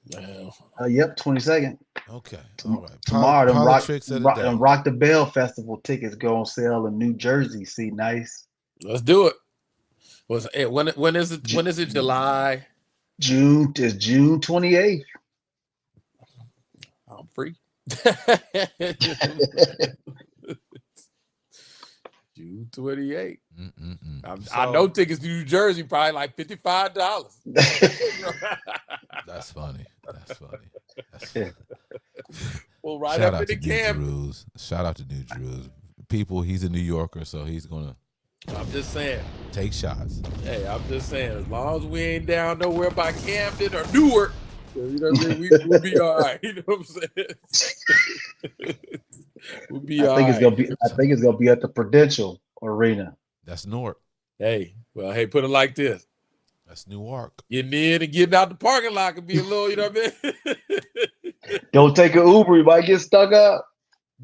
Yep, 22nd. Okay, all right. Tomorrow, them Rock the Bell Festival tickets go on sale in New Jersey. See, nice. Let's do it. When is it? When is it? July. June 28th. I'm free. June 28th. I know tickets to New Jersey probably like $55. That's funny. Well, right Shout up in the camp. Shout out to New Jerusalem. People, he's a New Yorker, so he's gonna. I'm just saying. Take shots. Hey, I'm just saying. As long as we ain't down nowhere by Camden or Newark, you know what I mean? We'll be all right. You know what I'm saying? We'll be all right. I think it's gonna be at the Prudential Arena. That's Newark. Hey, put it like this. That's Newark. Getting in and getting out the parking lot could be a little, you know what I mean? Don't take an Uber, you might get stuck up.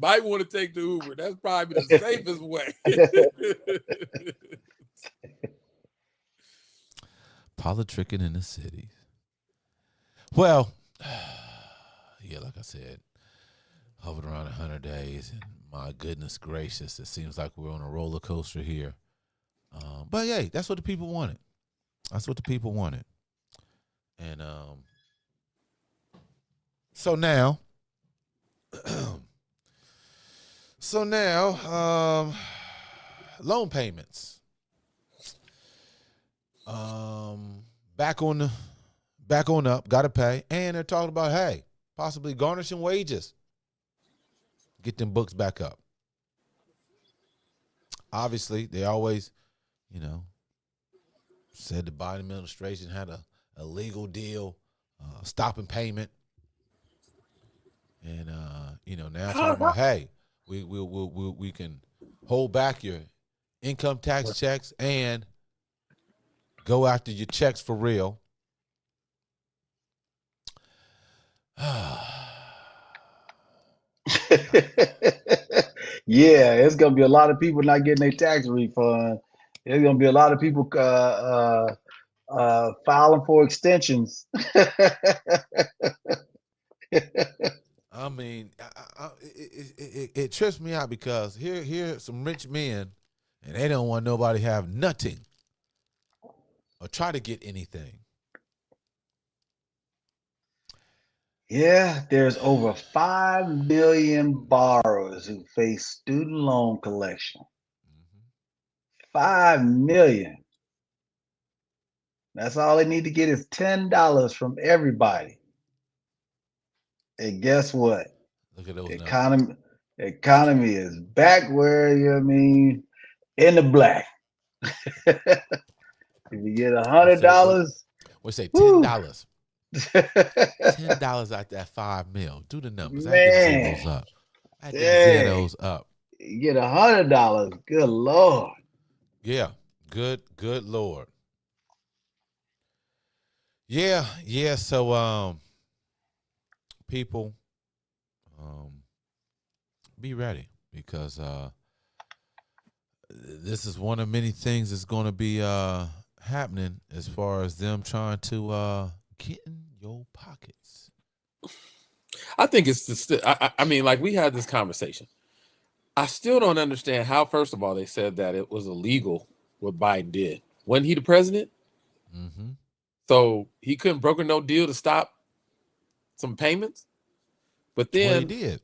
Might want to take the Uber. That's probably the safest way. Politicking in the city. Well, yeah, like I said, hovered around 100 days, and my goodness gracious, it seems like we're on a roller coaster here. But hey, that's what the people wanted. That's what the people wanted. And so now, so now, loan payments. Back on the back on up, gotta pay. And they're talking about, hey, possibly garnishing wages. Get them books back up. Obviously, they always, you know, said the Biden administration had a legal deal stopping payment. And now talking about, hey, we can hold back your income tax checks and go after your checks for real. Yeah, it's gonna be a lot of people not getting their tax refund. There's gonna be a lot of people filing for extensions. I mean, it trips me out because here are some rich men, and they don't want nobody to have nothing or try to get anything. Yeah, there's over 5 million borrowers who face student loan collection. 5 million. That's all they need to get is $10 from everybody. And guess what? Look at those The numbers. economy is back where in the black. If you get $100, We say woo. $10. $10 out that 5 mil. Do the numbers. Add them zeros Man, up. Add them dang. zeros up. You get $100. Good Lord. Yeah. Good Lord. Yeah. So people be ready because this is one of many things that's going to be happening as far as them trying to get in your pockets. I think it's just, I mean, like we had this conversation. I still don't understand how, first of all, they said that it was illegal what Biden did. Wasn't he the president? Mm-hmm. So he couldn't broker no deal to stop some payments. But Well, he then, did.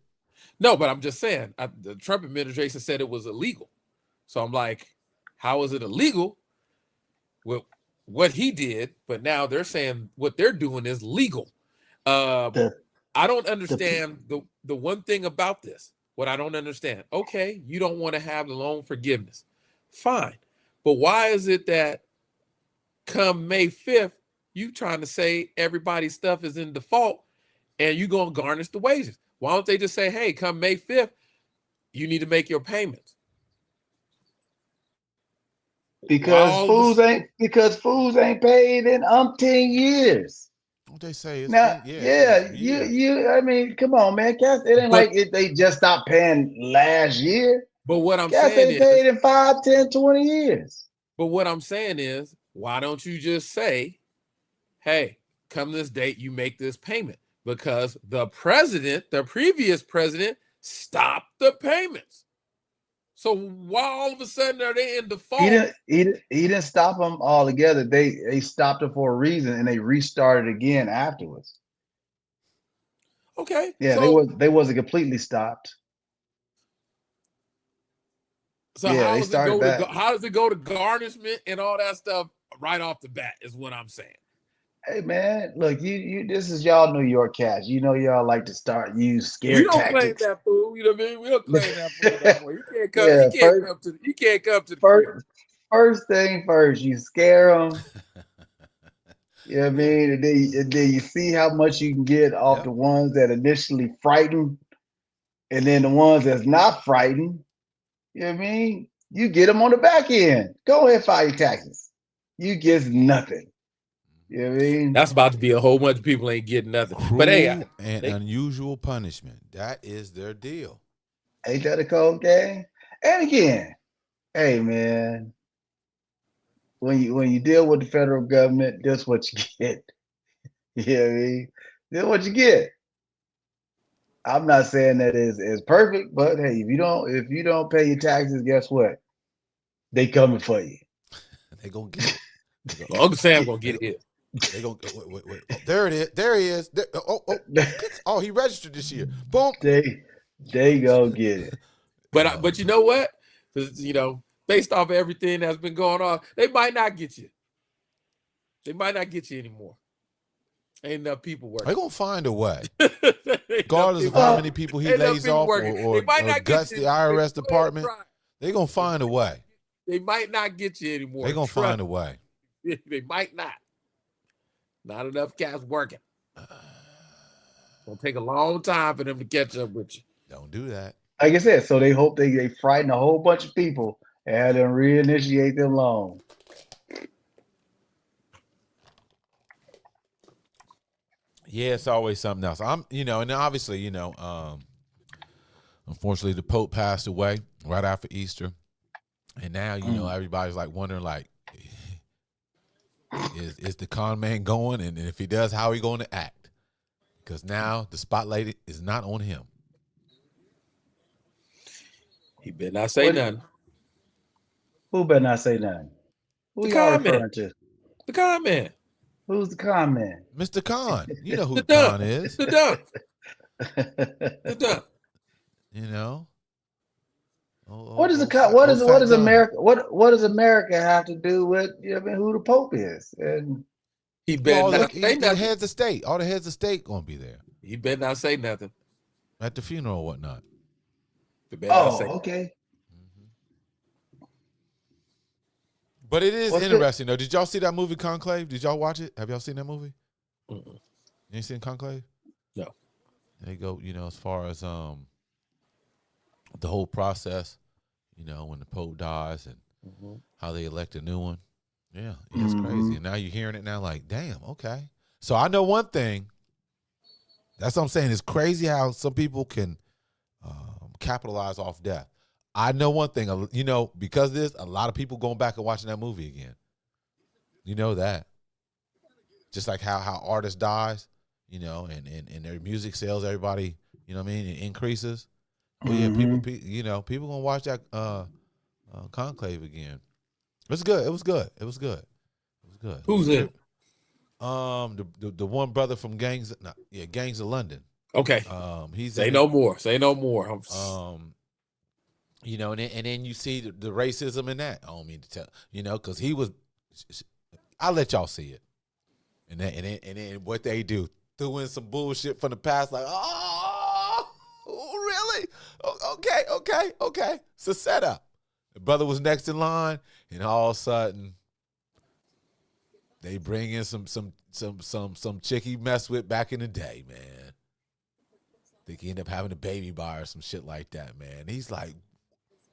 no, but I'm just saying, the Trump administration said it was illegal. So I'm like, how is it illegal with what he did? But now they're saying what they're doing is legal. The, I don't the, understand the one thing about this. What I don't understand. Okay, you don't want to have the loan forgiveness. Fine. But why is it that come May 5th, you trying to say everybody's stuff is in default and you going to garnish the wages? Why don't they just say, hey, come May 5th, you need to make your payments? because fools ain't paid in umpteen years. What they say it's Now, been it's been yeah, some you years. you I mean, come on, man. Cass, it ain't But like they just stopped paying last year. what I'm Cass saying ain't is, paid in 5, 10, 20 years. why don't you just say, hey, come this date, you make this payment? Because the previous president, stopped the payments. So why all of a sudden are they in default? He didn't stop them altogether. They stopped it for a reason and they restarted again afterwards. Okay, Yeah, so they wasn't completely stopped. Yeah, they started back. how does it go to garnishment and all that stuff right off the bat? Is what I'm saying. Hey man, look, you this is y'all New York cats. You know y'all like to use We scare don't claim tactics. that fool. You know what I mean? We don't claim that fool no more. He can't come. Yeah, He can't come to the crib. first thing first, you scare them. You know what I mean? And then you see how much you can get off Yep. the ones that initially frightened, and then the ones that's not frightened. You know what I mean? You get them on the back end. Go ahead, file your taxes. You get nothing. You know what I mean? That's about to be a whole bunch of people ain't getting nothing. But hey, Cruel and unusual punishment. That is their deal. Ain't that a cold game? And again, hey man, when you deal with the federal government, that's what you get. You know what I mean? Then what you get? I'm not saying that is perfect, but hey, if you don't pay your taxes, guess what? They coming for you. They gonna get it. They go. Well, Uncle Sam They, gonna they, get it. they gonna wait. Oh, there it is. There he is. There, oh, he registered this year. Boom. they go get it. But you know what? Based off of everything that's been going on, they might not get you. They might not get you anymore. Ain't enough people working. They're gonna find a way, regardless of how many people he lays off or guts the IRS department. They're gonna find a way. They might not get you anymore. They're gonna find a way. They might not. Not enough cats working. It's gonna take a long time for them to catch up with you. Don't do that. Like I said, so they hope they frighten a whole bunch of people and have them reinitiate them loans. Yeah, it's always something else. And obviously, unfortunately, the Pope passed away right after Easter, and now everybody's like wondering, like, is the con man going? And if he does, how he going to act? Because now the spotlight is not on him. He better not say nothing. Who better not say nothing? Who y'all referring to? The con man. Who's the con man? Mr. Con. You know who the Con is. The dump. The dump. You know. What does America? What does America have to do with who the Pope is? And he better not say nothing. Heads of state, all the heads of state gonna be there. He better not say nothing at the funeral or whatnot. Okay. But it is interesting though. Did y'all see that movie Conclave? Did y'all watch it? Have y'all seen that movie? You ain't seen Conclave? No. They go, as far as the whole process, when the Pope dies and how they elect a new one. Yeah, it's crazy. And now you're hearing it now like, damn, okay. So I know one thing. That's what I'm saying. It's crazy how some people can capitalize off death. I know one thing, because of this, a lot of people going back and watching that movie again. You know that. Just like how artists dies, and their music sales, everybody, it increases. Well, yeah, people gonna watch that Conclave again. It was good. Who's in? The one brother from Gangs of London. Okay. He's Say no more. And then you see the racism in that. I don't mean to tell, because he was. I'll let y'all see it, and then what they do, threw in some bullshit from the past, like, oh, really? Okay. It's a setup. The brother was next in line, and all of a sudden, they bring in some chick he messed with back in the day, man. Think he ended up having a baby by or some shit like that, man. And he's like,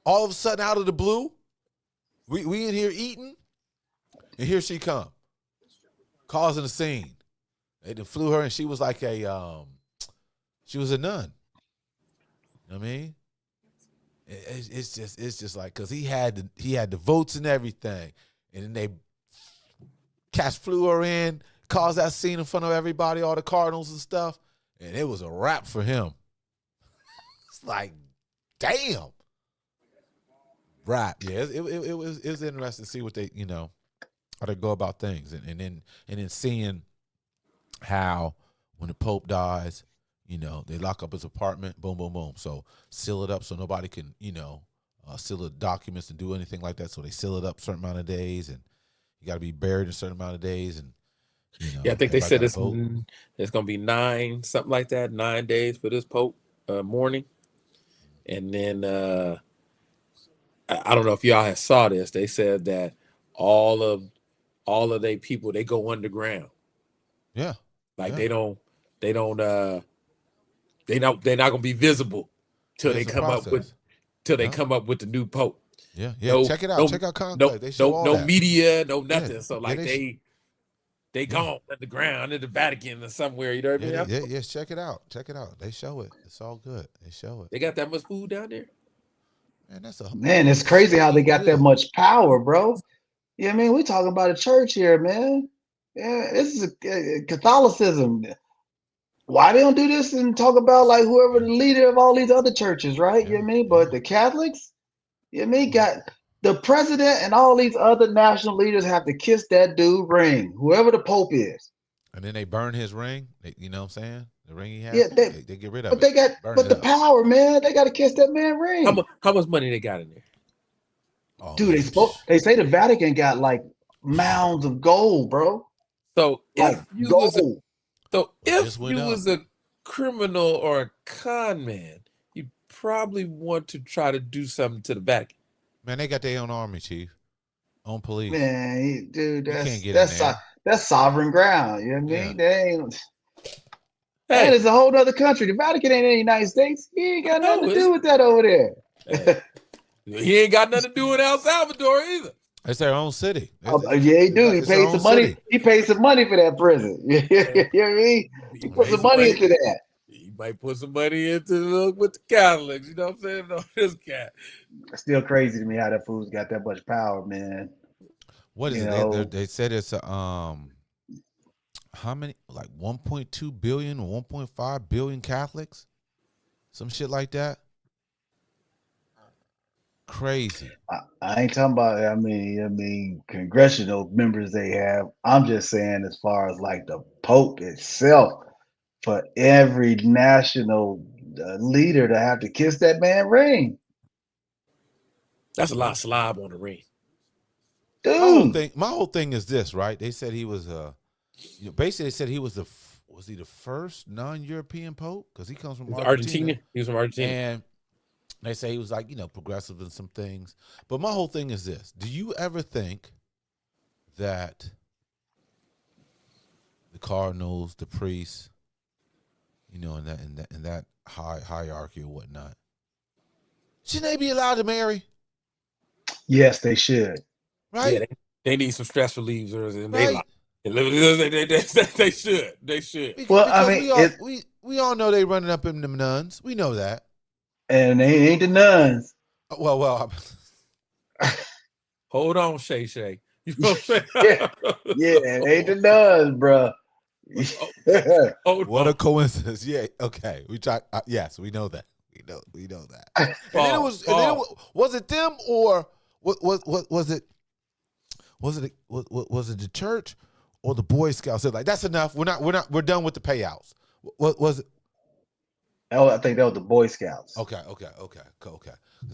all of a sudden, out of the blue, we in here eating, and here she come, causing a scene. They done flew her, and she was like she was a nun. You know what I mean? It's just like, because he had the votes and everything, and then they flew her in, caused that scene in front of everybody, all the Cardinals and stuff, and it was a wrap for him. It's like, damn. Right. Yeah, it was interesting to see what they, how they go about things, and then seeing how when the Pope dies, they lock up his apartment, boom, boom, boom. So seal it up so nobody can, seal the documents and do anything like that. So they seal it up a certain amount of days, and you got to be buried a certain amount of days, and I think they said it's going to be 9 days for this Pope mourning, and then. I don't know if y'all saw this. They said that all of their people, they go underground. Yeah. Like they're not gonna be visible till they come up with the new Pope. Yeah. Check it out. Check out Conclave. They show all that. Media, no nothing. Yeah. So like they gone underground in the Vatican or somewhere. You know what I mean? Yeah. Check it out. They show it. It's all good. They show it. They got that much food down there. Man, it's crazy how they got that much power, bro. You know what I mean? We talking about a church here, man. Yeah, this is Catholicism. Why they don't do this and talk about like whoever the leader of all these other churches, right? You Yeah, know what I mean? yeah. But the Catholics, you know what I mean, Well, got the president and all these other national leaders have to kiss that dude ring, whoever the Pope is. and then they burn his ring. You know what I'm saying? The ring he Yeah, had, they get rid of but it, they got burn but it the up. power, man, they got to kiss that man ring. How much money they got in there? Oh Dude, man, they say the Vatican got like mounds of gold, bro. So Like gold. it just if went you up. was a criminal or a con man, you probably want to try to do something to the Vatican. Man, they got their own army, chief, own police. Man, dude, You can't get in there. that's sovereign ground. You know what I Yeah. mean? They ain't, and Hey, it's a whole other country. The Vatican ain't in the United States. He ain't got nothing no, to do with that over hey, there. he ain't got nothing to do with El Salvador either. It's their own city. Yeah, he do. He It's their paid own some money. city. He paid some money for that prison. You know what I mean? He He put pays some some money money. into that. He might put some money into with the Catholics. You know what I'm saying? No, this cat. It's still crazy to me how that fool's got that much power, man. What is You it? know, They said it's how many, like 1.2 billion or 1.5 billion Catholics, some shit like that. Crazy. I ain't talking about. I mean, congressional members they have. I'm just saying, as far as like the Pope itself, for every national leader to have to kiss that man ring, That's a lot of slob on the ring. dude. My whole thing is this, right? They said he was basically they said he was was he the first non-European pope because he comes from He's Argentina, Argentina. He was from Argentina. and they say he was like progressive in some things. But my whole thing is this: do you ever think that the cardinals, the priests, in that hierarchy or whatnot, shouldn't they be allowed to marry? Yes, they should. Yeah, Right? they need some stress relievers in their Right? life. They should. They should. Well, I Because mean, it we all know they running up in them nuns. We know that. and they ain't the nuns. Well. Hold on, Shay Shay. You know what I'm Yeah, saying? yeah, they ain't the nuns, bro. Hold What on. a coincidence! Yeah, okay. We talk. Yes, we know that. We know that. And then was it them or was it the church or the Boy Scouts? Said like that's enough. We're done with the payouts. What was it? I think that was the Boy Scouts. Okay. Because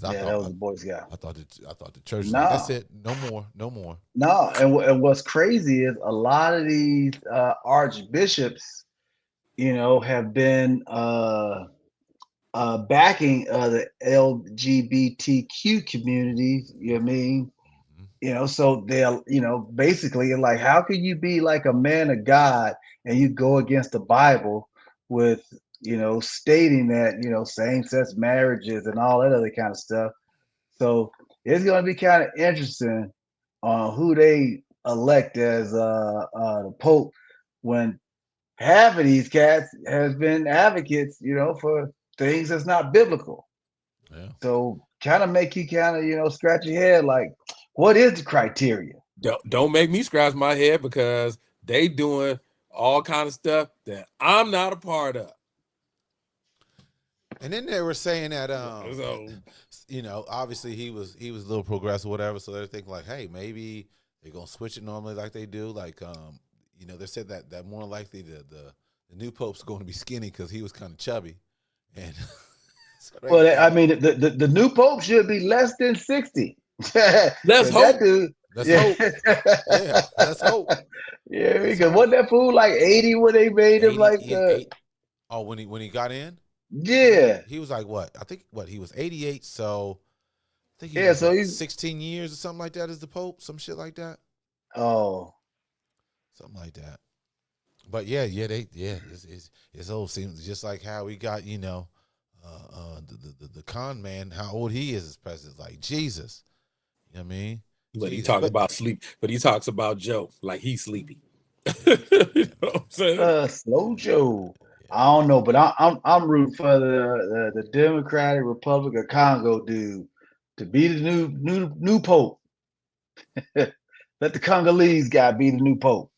Yeah, that was the Boy Scouts. I thought the church was like that's No, it. No more. No more. no, and what's crazy is a lot of these archbishops, have been backing the LGBTQ communities. You know what I mean? Mhm. So they're, basically like, how can you be like a man of God and you go against the Bible with, stating that, same-sex marriages and all that other kind of stuff. So it's going to be kind of interesting on who they elect as the Pope when half of these cats has been advocates, for things that's not biblical. Yeah. So kind of make you kind of, scratch your head like, what is the criteria? Don't make me scratch my head because they doing all kind of stuff that I'm not a part of. And then they were saying that So obviously he was a little progressive or whatever, so they're thinking like, hey, maybe they're gonna switch it normally like they do. Like they said that more likely the new pope's going to be skinny because he was kind of chubby. And Well, I mean, the new pope should be less than 60. let's hope. That dude, let's yeah. hope. Yeah, let's hope. Yeah, Let's because hope. wasn't that fool like 80 when they made him 80, like he had 8. Oh, when he got in? Yeah. He was like what? I think he was 88, so I think he Yeah, was so what, he's 16 years or something like that as the Pope, some shit like that. oh. Something like that. But it's old seems just like how we got, the con man, how old he is as president, like Jesus. You know what I mean? But he Jesus. talks about sleep. But he talks about Joe like he's sleepy. You know what I'm saying? Slow Joe. I don't know, but I'm rooting for the Democratic Republic of Congo dude to be the new pope. Let the Congolese guy be the new pope.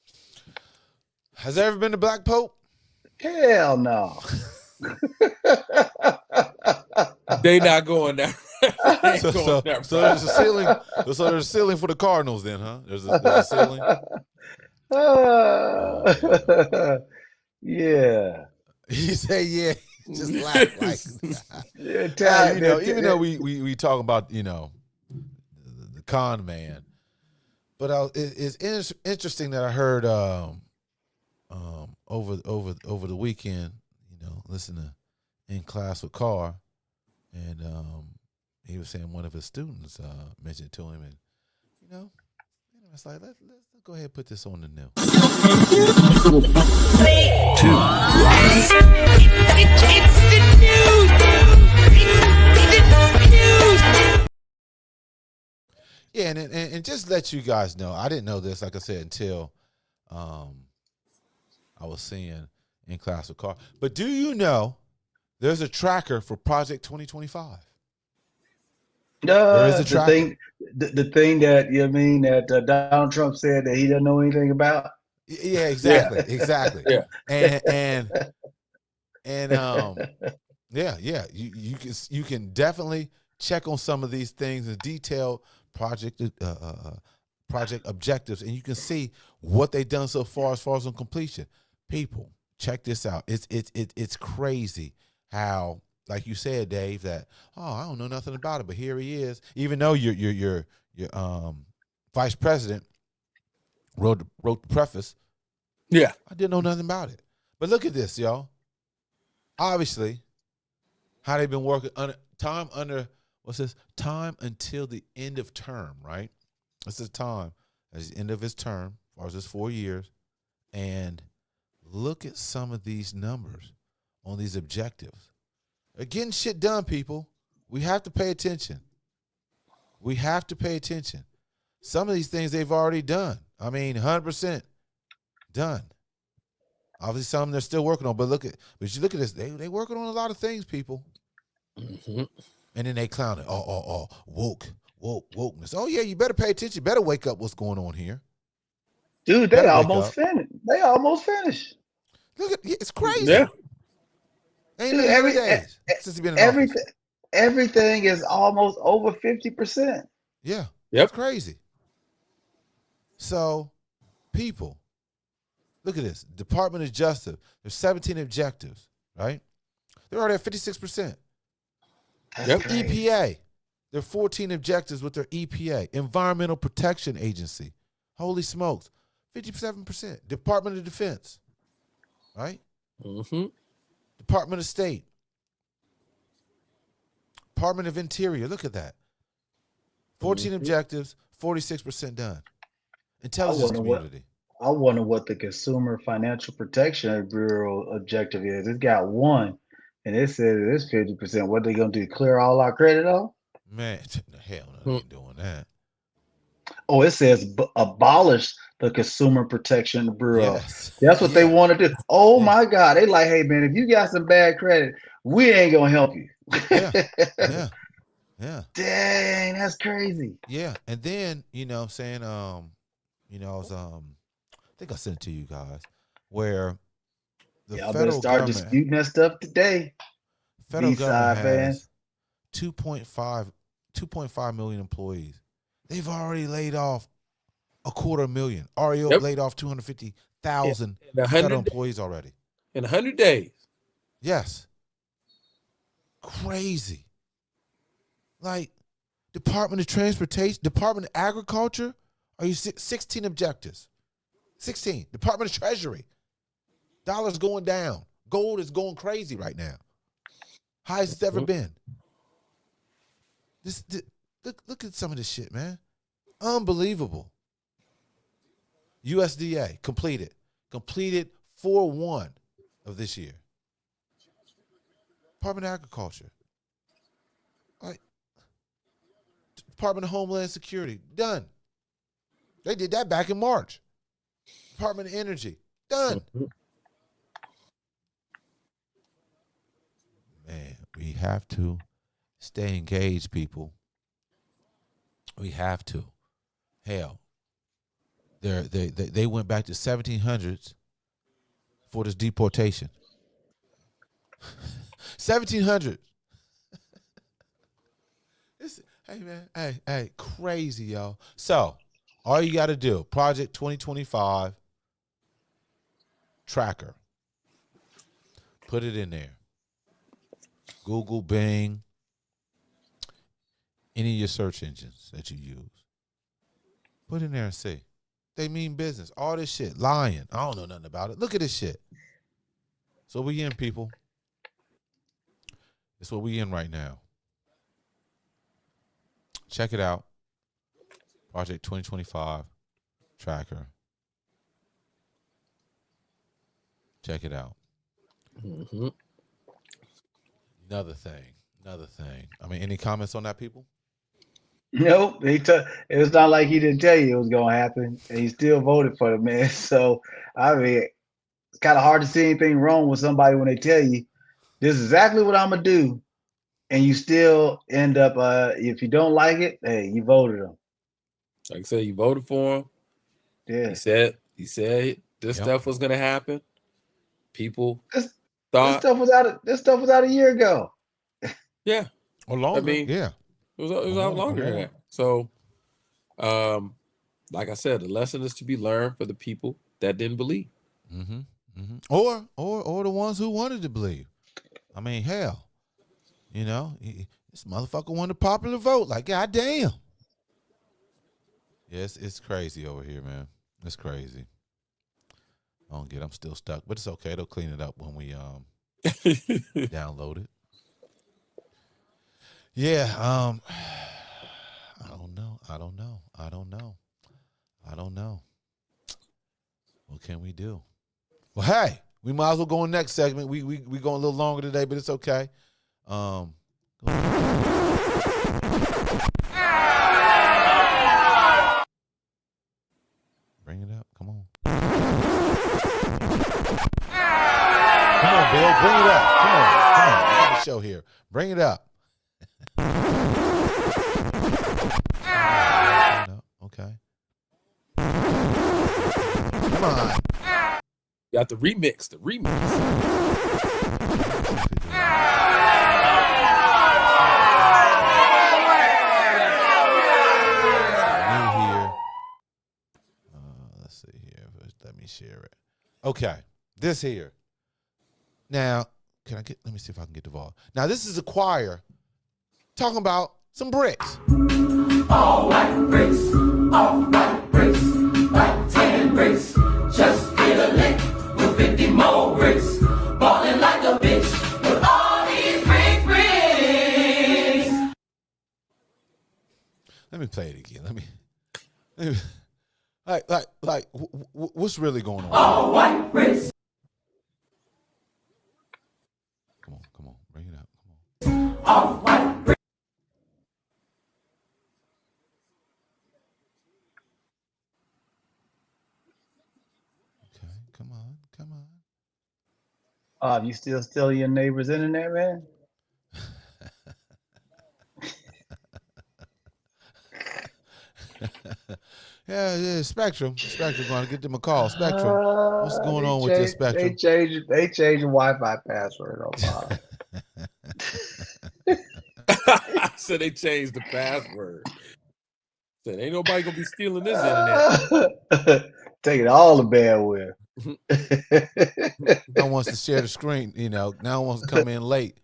Has there ever been a black pope? Hell no. They not going there. They ain't So, going so, there, so bro. there's a ceiling. So there's a ceiling for the Cardinals, then, huh? There's a ceiling. Oh man. Yeah. He say, yeah. He just laugh like, Yeah, you know, even though we talk about, you know, the con man, but it's interesting that I heard over the weekend, you know, listening in class with Carr, and he was saying one of his students mentioned it to him, and you know, it's like let's go ahead and put this on the new. Yeah, and just let you guys know, I didn't know this, like I said, until I was seeing in class with Carr. But do you know there's a tracker for Project 2025? There is a The tracker. the thing that you mean that Donald Trump said that he doesn't know anything about. Yeah, Yeah, exactly. yeah. And yeah, you can definitely check on some of these things in detail, project objectives, and you can see what they've done so far as on completion. People, check this out. It's crazy how, like you said, Dave, that I don't know nothing about it, but here he is. Even though your vice president wrote the preface, Yeah. I didn't know nothing about it. But look at this, y'all. Obviously, how they've been working what's this? Time until the end of term, right? This is time at the end of his term, as far as his 4 years. And look at some of these numbers on these objectives. They're getting shit done, people. We have to pay attention. We have to pay attention. Some of these things they've already done. I mean, 100% done. Obviously, some they're still working on, but you look at this. They working on a lot of things, people. Mm-hmm. And then they clown it. Wokeness. Oh yeah, you better pay attention. You better wake up. What's going on here? Dude, they Better wake almost up. finished. They almost finished. Look at it's crazy. Yeah. Ain't Dude, been 100 days since he been in office. everything is almost over 50%. Yeah, Yep. it's crazy. So, people, look at this. Department of Justice. There's 17 objectives, right? They're already at 56%. Yep. EPA. There are 14 objectives with their EPA, Environmental Protection Agency. Holy smokes, 57%. Department of Defense, right? Mm-hmm. Department of State. Department of Interior, look at that. 14 objectives, 46% done. Intelligence community. I wonder what the Consumer Financial Protection Bureau objective is. It's got one, and it says it's 50%. What they gonna do? Clear all our credit off? Man, hell no, they ain't doing that. Oh, it says abolish the Consumer Protection Bureau. Yes. That's what they want to do. Oh Yeah. my God. They like, hey man, if you got some bad credit, we ain't gonna help you. Yeah. Dang, that's crazy. Yeah. And then, you know what I'm saying, I was I think I sent it to you guys, where the Y'all better federal start government disputing that stuff today. federal government fans. has 2.5 million employees. They've already laid off 250,000. Already laid off 250,000 federal employees already. In 100 days. Yes. Crazy. Like, Department of Transportation, Department of Agriculture, are you 16 objectives? 16. Department of Treasury. Dollar's going down. Gold is going crazy right now. Highest it's ever been. Look at some of this shit, man. Unbelievable. USDA completed 4/1 of this year. Department of Agriculture. Like, Department of Homeland Security, done. They did that back in March. Department of Energy, done. Man, we have to stay engaged, people. We have to. Hell, they went back to 1700s for this deportation. 1,700. Hey, man. Hey, crazy, yo. So, all you got to do, Project 2025 tracker. Put it in there. Google, Bing, any of your search engines that you use. Put in there and see. They mean business. All this shit. Lying. I don't know nothing about it. Look at this shit. So we in, people. It's what we in right now. Check it out. Project 2025 tracker. Check it out. Mm-hmm. Another thing. I mean, any comments on that, people? Nope. It was not like he didn't tell you it was gonna happen, and he still voted for the man. So I mean, it's kind of hard to see anything wrong with somebody when they tell you this is exactly what I'm gonna do, and you still end up. If you don't like it, hey, you voted him. Like I said, you voted for him. Yeah. He said this stuff was gonna happen. People This thought stuff was out a year ago. yeah. Or longer. I mean, yeah. It was out longer than that. So, like I said, the lesson is to be learned for the people that didn't believe. Mm-hmm. Mm-hmm. Or the ones who wanted to believe. I mean, hell, you know, this motherfucker won the popular vote. Like, goddamn. Yes, it's crazy over here, man. It's crazy. I'm still stuck, but it's okay. They'll clean it up when we download it. Yeah, I don't know. What can we do? Well, hey, we might as well go on next segment. We going a little longer today, but it's okay. Bring it up. Come on. Come on, Bill. Bring it up. Come on. We got a show here. Bring it up. Okay. Come on. Got the remix. Let's see here. Let me share it. Okay. This here. Now, let me see if I can get the volume. Now, this is a choir talking about some bricks. All white bricks, like 10 bricks. Just hit a lick with 50 more bricks. Ballin' like a bitch with all these bricks. Let me play it again. Let me like, what's really going on? All white bricks. Come on, bring it up. All white bricks. Okay, come on. You still stealing your neighbor's internet, man? Yeah, Spectrum going to get them a call. Spectrum, what's going on with this Spectrum? They changed the Wi-Fi password on mine. So they changed the password. Said ain't nobody gonna be stealing this internet. Taking all the bandwidth. Now wants to share the screen, now wants to come in late.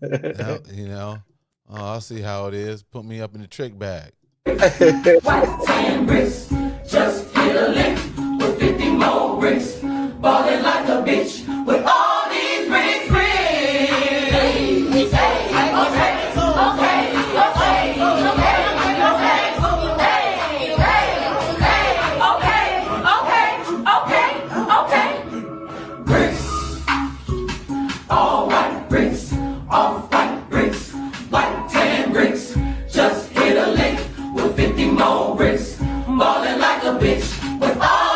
Now, I'll see how it is. Put me up in the trick bag. White 10 bricks. Just hit a lick with 50 more bricks. Ballin' like a bitch with all these bricks. Ballin' like a bitch with all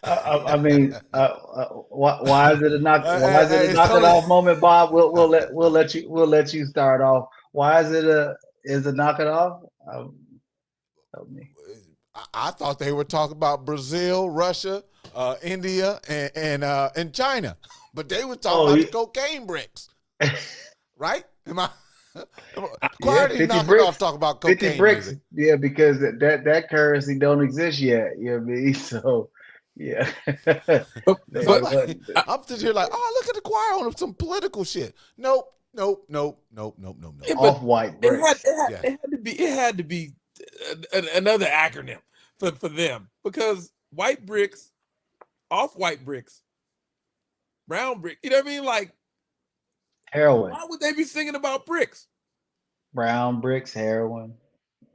I mean, why is it a knock? Why is it a It's knock it only. off moment, Bob? We'll let you start off. Why is it a knock it off? Help me. I thought they were talking about Brazil, Russia, India, and China, but they were talking Oh, about the cocaine bricks, right? Am I? yeah, Choir didn't 50 knock it off bricks. talking about 50 cocaine bricks. music. Yeah, because that currency don't exist yet. You know what I mean? So, yeah. So I'm But like, I, I'm sitting here like, oh, look at the choir on some political shit. Nope, nope, nope, nope, nope, nope, nope. yeah, but Off-white it had bricks. it had, Yeah, it had to be another acronym for them, because white bricks, off white bricks, brown brick. You know what I mean? Like, Heroin. why would they be singing about bricks? Brown bricks, heroin.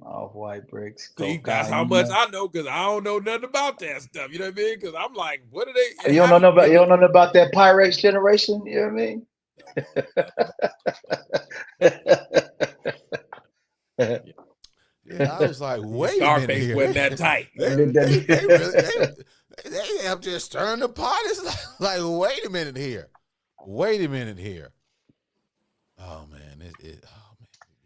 Off-white bricks, See, that's how much cocaine. I know, because I don't know nothing about that stuff. You know what I mean? Because I'm like, what are they? It You don't know has to about be you don't know about that Pyrex generation. You know what I mean? yeah. I was like, wait a minute Scarface here. wasn't that tight. They really they up there stirring the pot. It's like, wait a minute here. Wait a minute here. Oh man, oh man,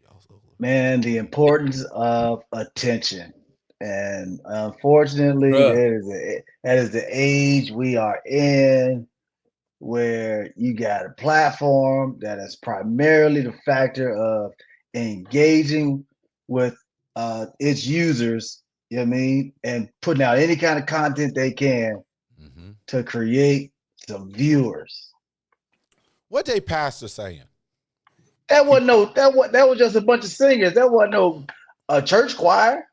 y'all so. Man, the importance of attention. And unfortunately, Bruh. that is the age we are in, where you got a platform that is primarily the factor of engaging with its users, you know what I mean, and putting out any kind of content they can Mm-hmm. to create some viewers. What they pastor saying? That was just a bunch of singers. That wasn't no a church choir.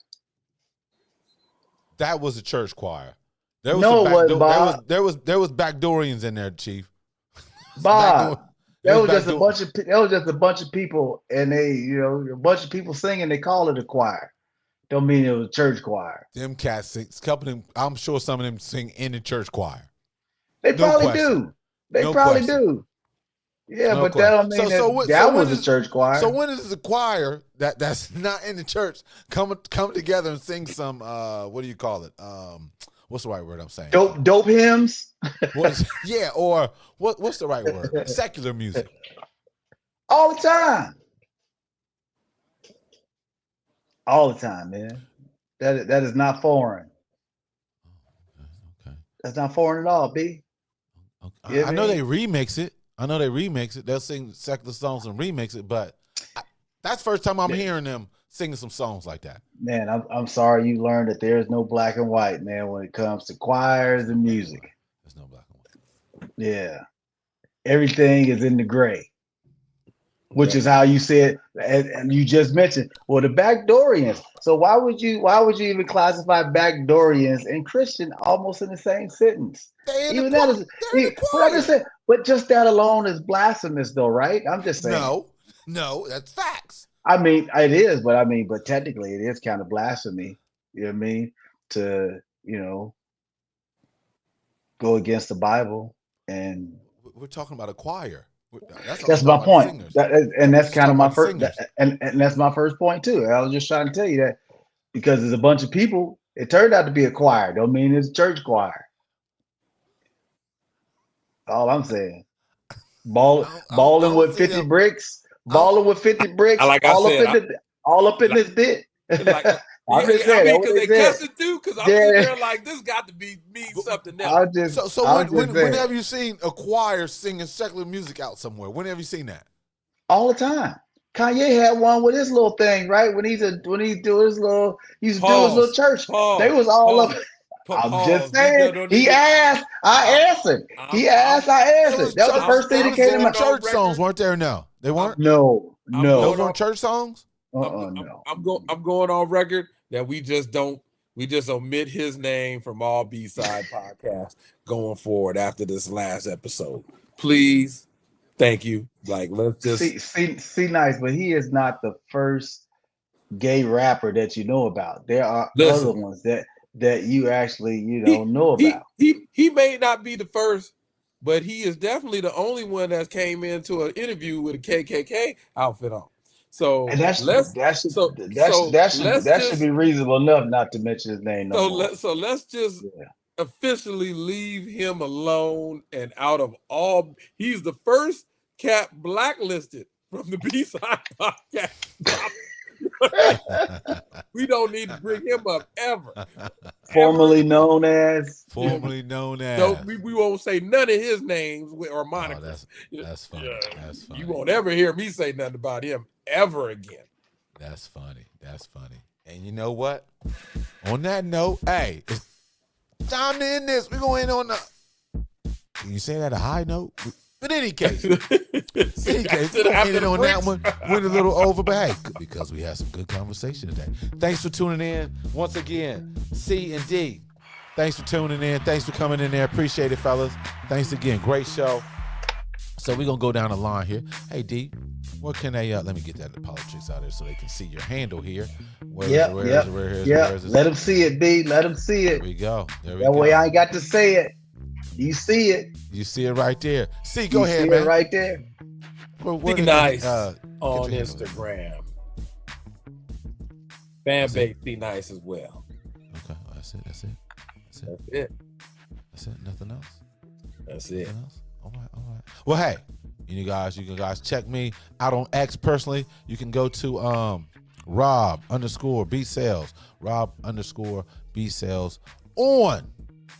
That was a church choir. There was some No, it wasn't, backdoor. Bob. There was backdoorians in there, Chief. Bob. There That was was just a backdoor. bunch of people, and a bunch of people singing. They call it a choir. Don't mean it was a church choir. Them cats sing. Couple of them, I'm sure some of them sing in the church choir. They No probably question. do. They No probably question. do. Yeah, No but that question. don't mean that was a church So choir. when is the choir that's not in the church come together and sing some what do you call it? What's the right word I'm saying? Dope hymns Yeah, or what's the right word? Secular music. all the time. All the time, man. That is not foreign. Okay. That's not foreign at all, B. Okay. You know I what I know they mean? remix it. I know they remix it. They'll sing secular songs and remix it, but that's the first time I'm hearing them singing some songs like that. Man, I'm sorry you learned that there's no black and white, man, when it comes to choirs and music. There's no black and white. Yeah. Everything is in the gray, which Yeah. is how you said, and you just mentioned, well, the backdoorians. So why would you even classify backdoorians and Christian almost in the same sentence? They're in the Even that is, but I'm just choir. saying, but just that alone is blasphemous, though, right? I'm just saying. No, that's facts. I mean, it is, but technically, it is kind of blasphemy. You know what I mean? To go against the Bible, and We're talking about a choir. That's all we're that's talking my about. The point. singers. Yeah, And we're that's just kind of talking my about the first, singers. and that's my first point too. I was just trying to tell you that because there's a bunch of people. It turned out to be a choir. Don't mean it's a church choir. All I'm saying. I Balling don't with see 50 them. bricks. I don't, Balling with 50 bricks. Like I said, All up in like, this bit. like I'm just I saying. That's mean, what because they they said. cussing too. Because I'm sitting Yeah. there like, this got to mean something else. so I was just when saying. have you seen a choir singing secular music out somewhere? When have you seen that? All the time. Kanye had one with his little thing, right? When he's doing his little, he used to do his little Pause. church. They was all up. I'm just Pause. We saying. don't need He to. asked. I answered. He asked. I There answered. was That was the church. first thing There that was came to even my. going on church songs, record. weren't there? No, they weren't. No, I'm no. Those going on. weren't church songs. No. I'm going on record that we just omit his name from all B-side podcasts going forward after this last episode. Please, thank you. Like, let's just See, nice, but he is not the first gay rapper that you know about. There are other listen. ones that you actually He know about. he may not be the first, but he is definitely the only one that came into an interview with a KKK outfit on. So And let's that should just be reasonable enough not to mention his name no more. let's just Yeah. officially leave him alone and out of all. He's the first cat blacklisted from the B-Side podcast. We don't need to bring him up ever. Formerly known as. Formerly known as. No, we won't say none of his names or monikers. That's funny. That's funny. You won't ever hear me say nothing about him ever again. That's funny. That's funny. And you know what? On that note, hey, it's time to end this. We're going to end on the. Can you say that a high note? But in any case, we're going to end it on that one. Went a little over, but hey, because we had some good conversation today. Thanks for tuning in. Once again, C and D. Thanks for tuning in. Thanks for coming in there. Appreciate it, fellas. Thanks again. Great show. So we're going to go down the line here. Hey, D, where can they, let me get that politics out there so they can see your handle here. Let them see it, B. Let them see it. There we go. That way I ain't got to say it. You see it. You see it right there. See, go ahead, see man. It right there. Be nice on Instagram. Fan base, be nice as well. Okay, that's it. That's it. Nothing else. That's it. All right. Well, hey, you guys check me out on X personally. You can go to Rob_B Sales on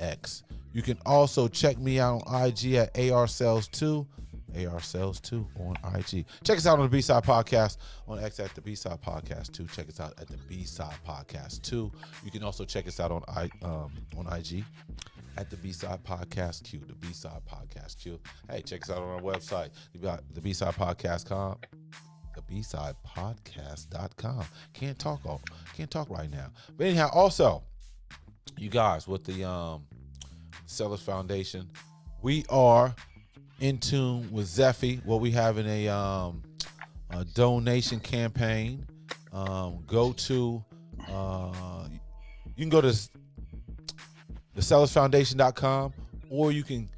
X. You can also check me out on IG at ARSales2 on IG. Check us out on the B-Side Podcast on X at the B-Side Podcast 2. Check us out at the B-Side Podcast 2. You can also check us out on IG at the B-Side Podcast Q, the B-Side Podcast Q. Hey, check us out on our website, the B-Side Podcast.com. The B-Side-Podcast.com. Can't talk right now. But anyhow, also, you guys, with the Sellers Foundation, we are in tune with Zeffy. Well, we having a donation campaign. You can go to thesellersfoundation.com, or you can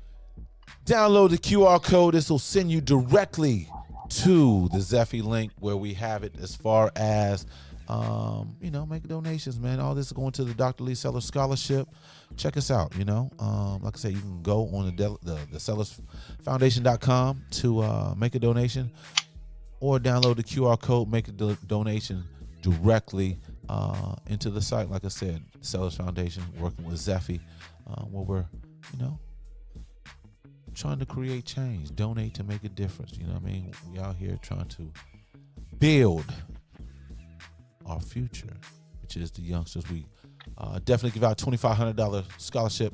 download the QR code. This will send you directly to the Zeffy link where we have it as far as make donations, man. All this is going to the Dr. Lee Sellers Scholarship. Check us out, like I said, you can go on the sellersfoundation.com to make a donation, or download the QR code, make a donation directly into the site. Like I said, Sellers Foundation working with Zeffy, where we're, trying to create change, donate to make a difference. You know what I mean? We out here trying to build our future, which is the youngsters. We definitely give out $2,500 scholarship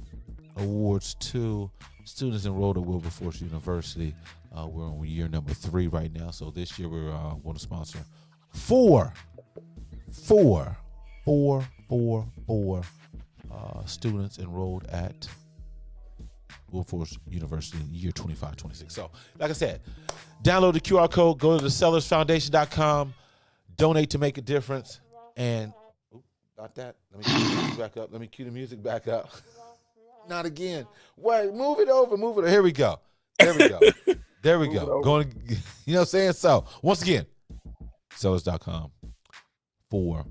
awards to students enrolled at Wilberforce University. We're on year number 3 right now. So this year we're going to sponsor four students enrolled at Wilberforce University in year 25-26. So, like I said, download the QR code, go to thesellersfoundation.com, donate to make a difference, and got that. Let me cue the music back up. Not again. Wait, move it over. Here we go. There we go. Going, you know what I'm saying? So, once again, sellers.com for,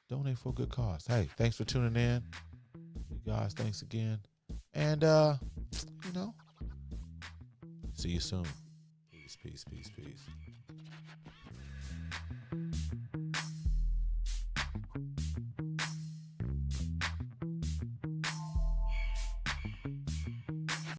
donate for a good cause. Hey, thanks for tuning in. You guys, thanks again. And, see you soon. Peace.